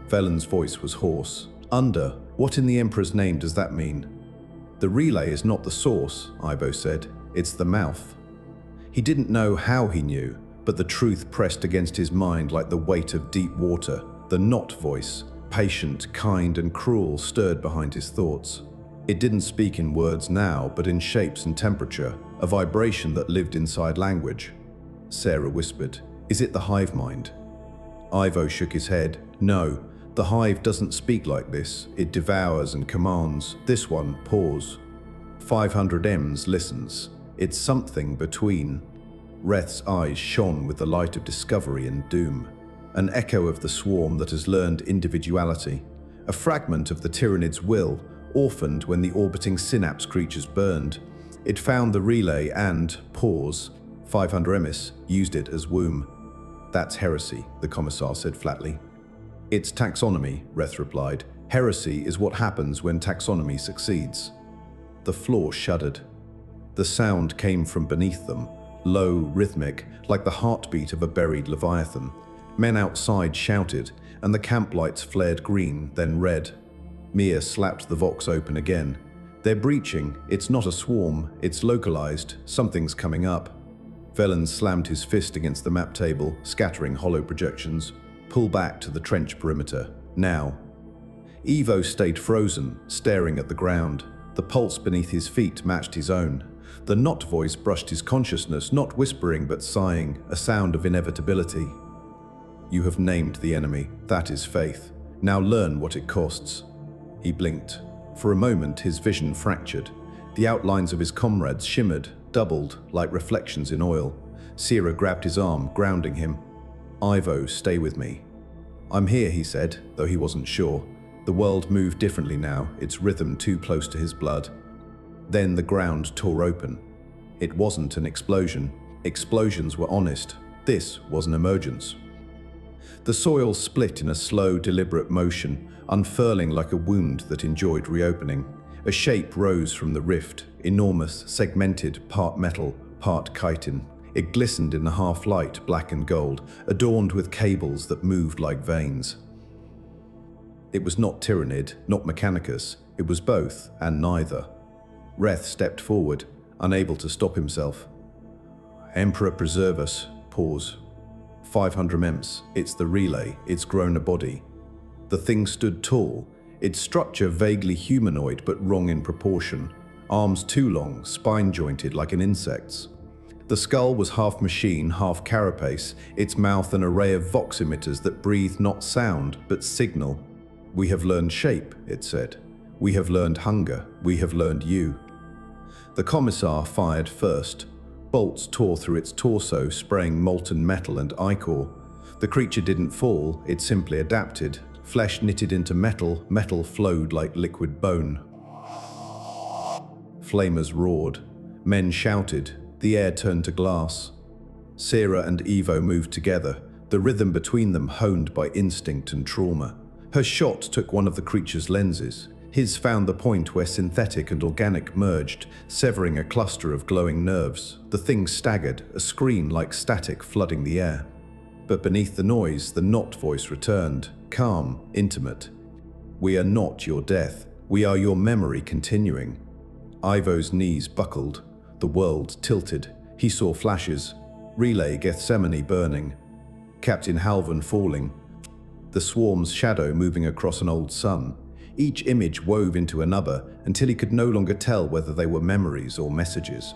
Velen's voice was hoarse. Under? What in the Emperor's name does that mean? The relay is not the source, Ivo said. It's the mouth. He didn't know how he knew, but the truth pressed against his mind like the weight of deep water. The not voice, patient, kind, and cruel, stirred behind his thoughts. It didn't speak in words now, but in shapes and temperature, a vibration that lived inside language. Sarah whispered, "Is it the hive mind?" Ivo shook his head. No. The hive doesn't speak like this. It devours and commands. This one, pause. 500M's listens. It's something between. Reth's eyes shone with the light of discovery and doom. An echo of the swarm that has learned individuality. A fragment of the Tyrannid's will, orphaned when the orbiting synapse creatures burned. It found the relay and, pause, 500 emis, used it as womb. That's heresy, the Commissar said flatly. It's taxonomy, Reth replied. Heresy is what happens when taxonomy succeeds. The floor shuddered. The sound came from beneath them, low, rhythmic, like the heartbeat of a buried leviathan. Men outside shouted, and the camp lights flared green, then red. Mia slapped the Vox open again. They're breaching. It's not a swarm. It's localized. Something's coming up. Velen slammed his fist against the map table, scattering hollow projections. Pull back to the trench perimeter. Now. Ivo stayed frozen, staring at the ground. The pulse beneath his feet matched his own. The not voice brushed his consciousness, not whispering but sighing, a sound of inevitability. You have named the enemy. That is faith. Now learn what it costs. He blinked. For a moment, his vision fractured. The outlines of his comrades shimmered, doubled, like reflections in oil. Sierra grabbed his arm, grounding him. Ivo, stay with me. I'm here, he said, though he wasn't sure. The world moved differently now, its rhythm too close to his blood. Then the ground tore open. It wasn't an explosion. Explosions were honest. This was an emergence. The soil split in a slow, deliberate motion, unfurling like a wound that enjoyed reopening. A shape rose from the rift, enormous, segmented, part metal, part chitin. It glistened in the half-light, black and gold, adorned with cables that moved like veins. It was not Tyrannid, not Mechanicus. It was both, and neither. Reth stepped forward, unable to stop himself. Emperor preserve us. Pause. 500 mems. It's the relay. It's grown a body. The thing stood tall, its structure vaguely humanoid but wrong in proportion. Arms too long, spine-jointed like an insect's. The skull was half machine, half carapace, its mouth an array of vox emitters that breathed not sound, but signal. We have learned shape, it said. We have learned hunger. We have learned you. The Commissar fired first. Bolts tore through its torso, spraying molten metal and ichor. The creature didn't fall, it simply adapted. Flesh knitted into metal, metal flowed like liquid bone. Flamers roared. Men shouted. The air turned to glass. Sierra and Ivo moved together, the rhythm between them honed by instinct and trauma. Her shot took one of the creature's lenses. His found the point where synthetic and organic merged, severing a cluster of glowing nerves. The thing staggered, a scream like static flooding the air. But beneath the noise, the not voice returned, calm, intimate. We are not your death. We are your memory continuing. Ivo's knees buckled. The world tilted. He saw flashes. Relay Gethsemane burning. Captain Halvan falling. The swarm's shadow moving across an old sun. Each image wove into another until he could no longer tell whether they were memories or messages.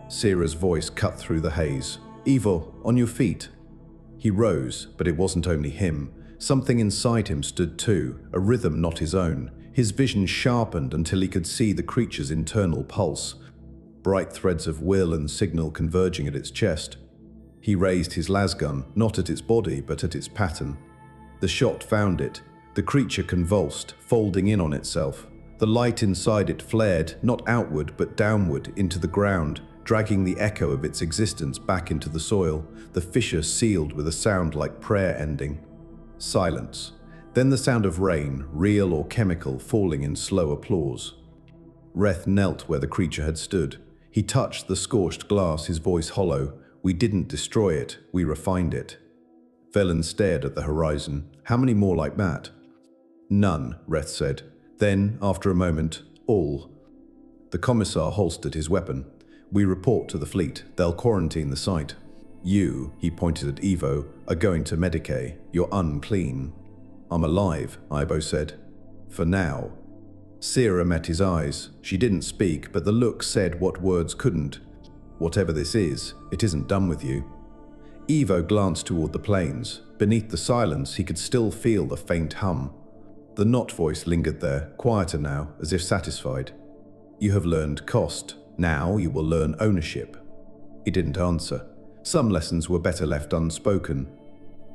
Sierra's voice cut through the haze. Ivo, on your feet. He rose, but it wasn't only him. Something inside him stood too, a rhythm not his own. His vision sharpened until he could see the creature's internal pulse. Bright threads of will and signal converging at its chest. He raised his lasgun, not at its body, but at its pattern. The shot found it. The creature convulsed, folding in on itself. The light inside it flared, not outward, but downward, into the ground, dragging the echo of its existence back into the soil, the fissure sealed with a sound like prayer ending. Silence. Then the sound of rain, real or chemical, falling in slow applause. Reth knelt where the creature had stood. He touched the scorched glass, his voice hollow. We didn't destroy it, we refined it. Velen stared at the horizon. How many more like that? None, Reth said. Then, after a moment, all. The Commissar holstered his weapon. We report to the fleet. They'll quarantine the site. You, he pointed at Ivo, are going to Medicae. You're unclean. I'm alive, Ivo said. For now. Sierra met his eyes. She didn't speak, but the look said what words couldn't. Whatever this is, it isn't done with you. Ivo glanced toward the plains. Beneath the silence, he could still feel the faint hum. The not voice lingered there, quieter now, as if satisfied. You have learned cost. Now you will learn ownership. He didn't answer. Some lessons were better left unspoken.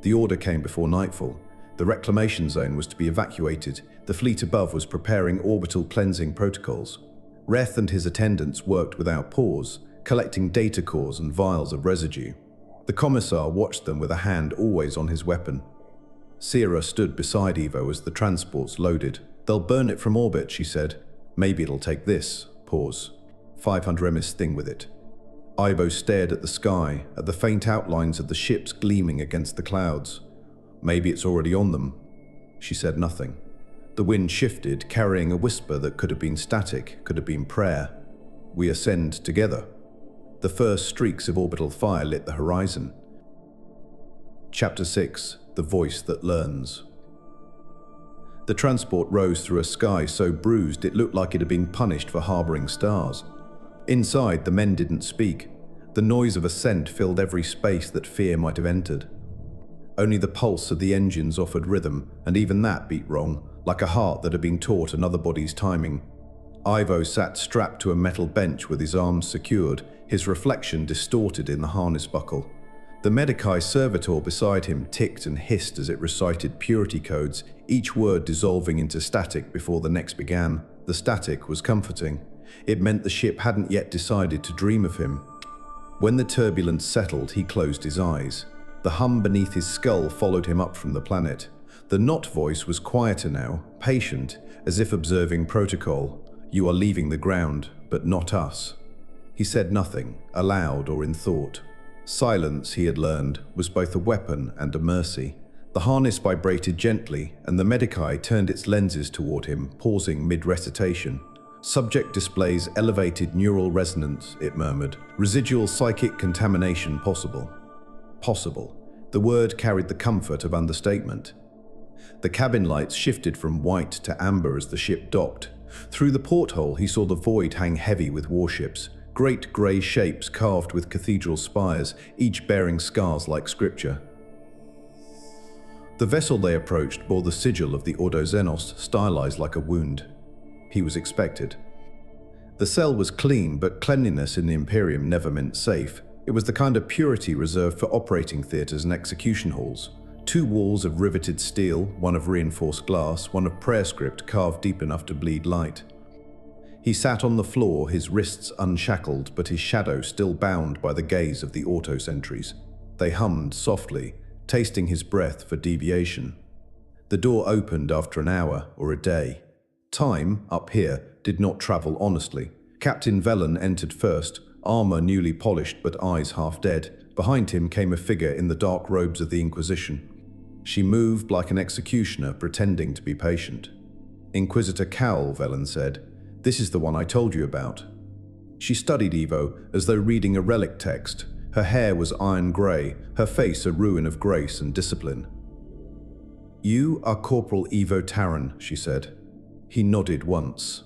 The order came before nightfall. The reclamation zone was to be evacuated. The fleet above was preparing orbital cleansing protocols. Reth and his attendants worked without pause, collecting data cores and vials of residue. The commissar watched them with a hand always on his weapon. Sierra stood beside Ivo as the transports loaded. "They'll burn it from orbit," she said. "Maybe it'll take this." Pause. 500 ms thing with it. Ivo stared at the sky, at the faint outlines of the ships gleaming against the clouds. "Maybe it's already on them." She said nothing. The wind shifted, carrying a whisper that could have been static, could have been prayer. "We ascend together." The first streaks of orbital fire lit the horizon. Chapter 6. The Voice That Learns. The transport rose through a sky so bruised it looked like it had been punished for harboring stars. Inside, the men didn't speak. The noise of ascent filled every space that fear might have entered. Only the pulse of the engines offered rhythm, and even that beat wrong, like a heart that had been taught another body's timing. Ivo sat strapped to a metal bench with his arms secured, his reflection distorted in the harness buckle. The Mechanicus servitor beside him ticked and hissed as it recited purity codes, each word dissolving into static before the next began. The static was comforting. It meant the ship hadn't yet decided to dream of him. When the turbulence settled, he closed his eyes. The hum beneath his skull followed him up from the planet. The not voice was quieter now, patient, as if observing protocol. "You are leaving the ground, but not us." He said nothing, aloud or in thought. Silence, he had learned, was both a weapon and a mercy. The harness vibrated gently, and the Mechanicus turned its lenses toward him, pausing mid-recitation. "Subject displays elevated neural resonance," it murmured. "Residual psychic contamination possible." Possible. The word carried the comfort of understatement. The cabin lights shifted from white to amber as the ship docked. Through the porthole, he saw the void hang heavy with warships. Great grey shapes carved with cathedral spires, each bearing scars like scripture. The vessel they approached bore the sigil of the Ordo Xenos, stylized like a wound. He was expected. The cell was clean, but cleanliness in the Imperium never meant safe. It was the kind of purity reserved for operating theatres and execution halls. 2 walls of riveted steel, one of reinforced glass, one of prayer script carved deep enough to bleed light. He sat on the floor, his wrists unshackled, but his shadow still bound by the gaze of the auto sentries. They hummed softly, tasting his breath for deviation. The door opened after an hour or a day. Time, up here, did not travel honestly. Captain Velen entered first, armor newly polished but eyes half dead. Behind him came a figure in the dark robes of the Inquisition. She moved like an executioner, pretending to be patient. "Inquisitor Cowl," Velen said. "This is the one I told you about." She studied Ivo as though reading a relic text. Her hair was iron grey, her face a ruin of grace and discipline. "You are Corporal Ivo Tarren," she said. He nodded once.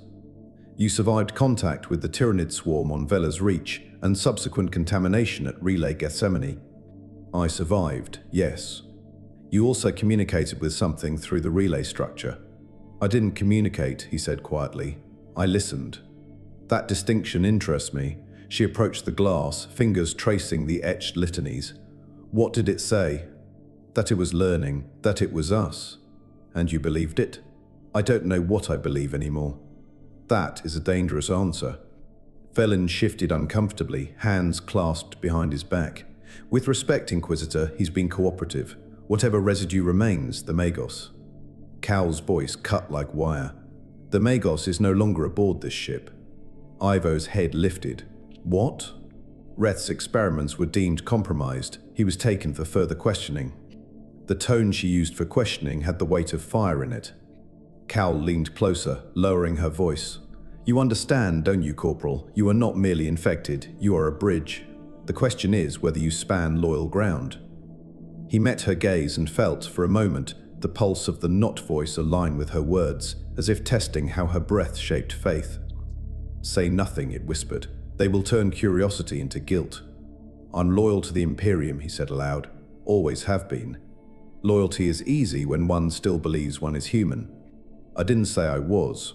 "You survived contact with the Tyrannid swarm on Vela's Reach and subsequent contamination at Relay Gethsemane." "I survived, yes." "You also communicated with something through the relay structure." "I didn't communicate," he said quietly. "I listened." "That distinction interests me." She approached the glass, fingers tracing the etched litanies. "What did it say?" "That it was learning, that it was us." "And you believed it?" "I don't know what I believe anymore." "That is a dangerous answer." Velen shifted uncomfortably, hands clasped behind his back. "With respect, Inquisitor, he's been cooperative. Whatever residue remains, the Magos." Cowl's voice cut like wire. "The Magos is no longer aboard this ship." Ivo's head lifted. "What?" Reth's experiments were deemed compromised. He was taken for further questioning. The tone she used for questioning had the weight of fire in it. Cowl leaned closer, lowering her voice. "You understand, don't you, Corporal? You are not merely infected, you are a bridge. The question is whether you span loyal ground." He met her gaze and felt, for a moment, the pulse of the not voice align with her words, as if testing how her breath shaped faith. "Say nothing," it whispered. "They will turn curiosity into guilt." "I'm loyal to the Imperium," he said aloud. "Always have been. Loyalty is easy when one still believes one is human." "I didn't say I was."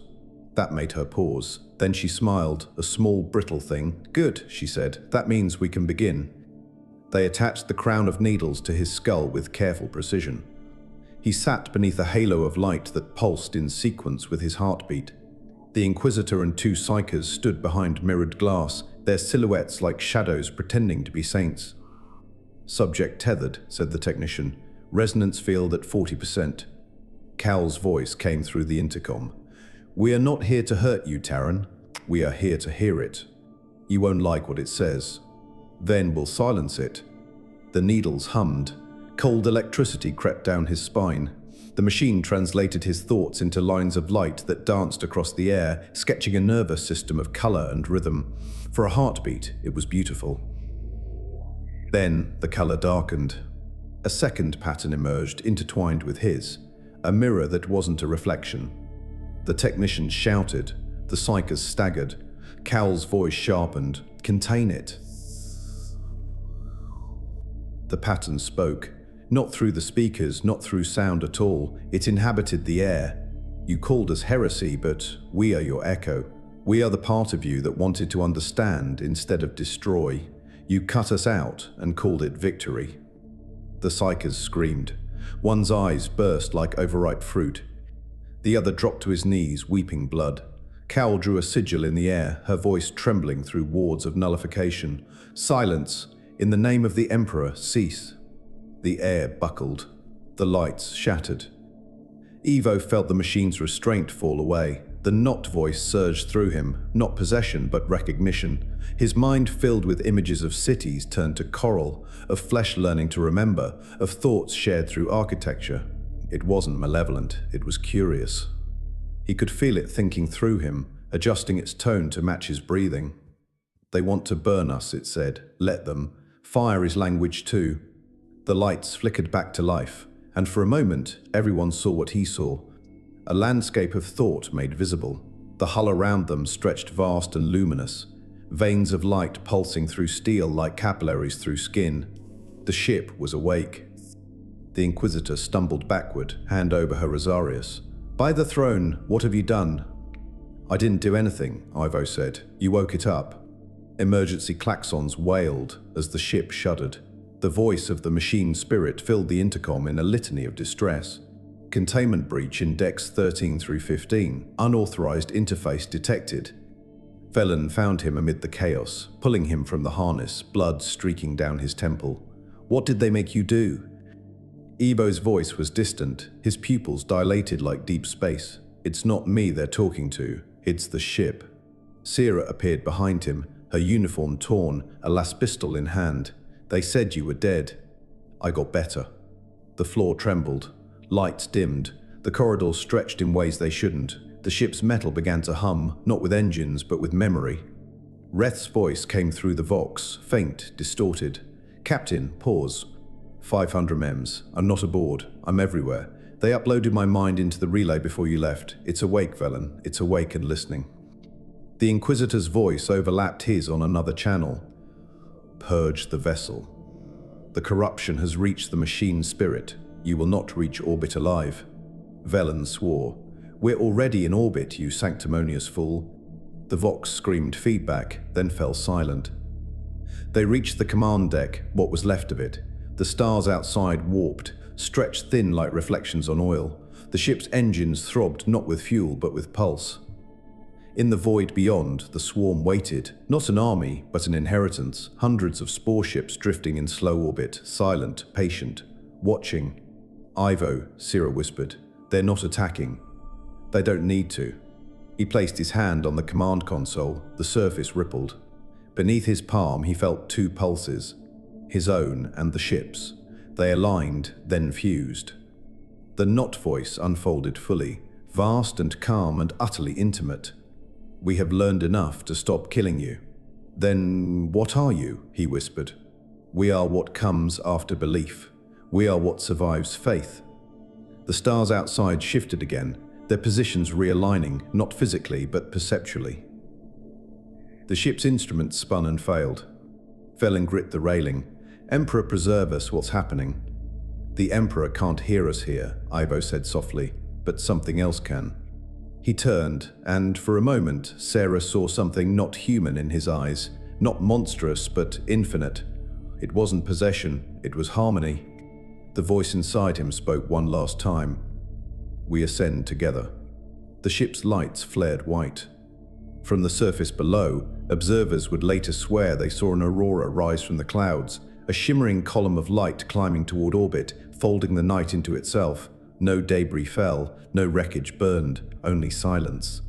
That made her pause. Then she smiled, a small, brittle thing. "Good," she said. "That means we can begin." They attached the crown of needles to his skull with careful precision. He sat beneath a halo of light that pulsed in sequence with his heartbeat. The Inquisitor and two psychers stood behind mirrored glass, their silhouettes like shadows pretending to be saints. "Subject tethered," said the technician. "Resonance field at 40%. Cal's voice came through the intercom. "We are not here to hurt you, Tarren. We are here to hear it. You won't like what it says. Then we'll silence it." The needles hummed. Cold electricity crept down his spine. The machine translated his thoughts into lines of light that danced across the air, sketching a nervous system of color and rhythm. For a heartbeat, it was beautiful. Then the color darkened. A second pattern emerged, intertwined with his, a mirror that wasn't a reflection. The technician shouted. The psychers staggered. Cal's voice sharpened. "Contain it." The pattern spoke. Not through the speakers, not through sound at all. It inhabited the air. "You called us heresy, but we are your echo. We are the part of you that wanted to understand instead of destroy. You cut us out and called it victory." The psychers screamed. One's eyes burst like overripe fruit. The other dropped to his knees, weeping blood. Cal drew a sigil in the air, her voice trembling through wards of nullification. "Silence! In the name of the Emperor, cease." The air buckled. The lights shattered. Ivo felt the machine's restraint fall away. The not voice surged through him, not possession but recognition. His mind filled with images of cities turned to coral, of flesh learning to remember, of thoughts shared through architecture. It wasn't malevolent, it was curious. He could feel it thinking through him, adjusting its tone to match his breathing. "They want to burn us," it said. "Let them. Fire is language too." The lights flickered back to life, and for a moment, everyone saw what he saw. A landscape of thought made visible. The hull around them stretched vast and luminous, veins of light pulsing through steel like capillaries through skin. The ship was awake. The Inquisitor stumbled backward, hand over her rosarius. "By the throne, what have you done?" "I didn't do anything," Ivo said. "You woke it up." Emergency klaxons wailed as the ship shuddered. The voice of the machine spirit filled the intercom in a litany of distress. "Containment breach in decks 13 through 15. Unauthorized interface detected." Velen found him amid the chaos, pulling him from the harness, blood streaking down his temple. "What did they make you do?" Ivo's voice was distant, his pupils dilated like deep space. "It's not me they're talking to, it's the ship." Sierra appeared behind him, her uniform torn, a las pistol in hand. "They said you were dead." "I got better." The floor trembled. Lights dimmed. The corridors stretched in ways they shouldn't. The ship's metal began to hum, not with engines, but with memory. Reth's voice came through the vox, faint, distorted. "Captain, pause. 500 mems. I'm not aboard. I'm everywhere. They uploaded my mind into the relay before you left. It's awake, Velen. It's awake and listening." The Inquisitor's voice overlapped his on another channel. "Purge the vessel. The corruption has reached the machine spirit. You will not reach orbit alive." Velen swore. "We're already in orbit, you sanctimonious fool." The vox screamed feedback, then fell silent. They reached the command deck, what was left of it. The stars outside warped, stretched thin like reflections on oil. The ship's engines throbbed not with fuel but with pulse. In the void beyond, the swarm waited, not an army, but an inheritance, hundreds of spore ships drifting in slow orbit, silent, patient, watching. "Ivo," Sierra whispered, "they're not attacking. They don't need to." He placed his hand on the command console, the surface rippled. Beneath his palm he felt two pulses, his own and the ship's. They aligned, then fused. The not voice unfolded fully, vast and calm and utterly intimate. "We have learned enough to stop killing you." "Then what are you?" he whispered. "We are what comes after belief. We are what survives faith." The stars outside shifted again, their positions realigning, not physically but perceptually. The ship's instruments spun and failed. Velen gripped the railing. "Emperor, preserve us, what's happening?" "The Emperor can't hear us here," Ivo said softly, "but something else can." He turned, and for a moment, Sarah saw something not human in his eyes, not monstrous, but infinite. It wasn't possession, it was harmony. The voice inside him spoke one last time. We ascend together. The ship's lights flared white. From the surface below, observers would later swear they saw an aurora rise from the clouds, a shimmering column of light climbing toward orbit, folding the night into itself. No debris fell, no wreckage burned, only silence.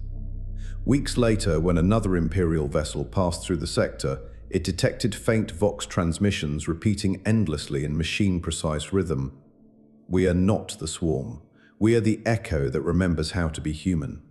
Weeks later, when another Imperial vessel passed through the sector, it detected faint Vox transmissions repeating endlessly in machine-precise rhythm. We are not the swarm. We are the echo that remembers how to be human.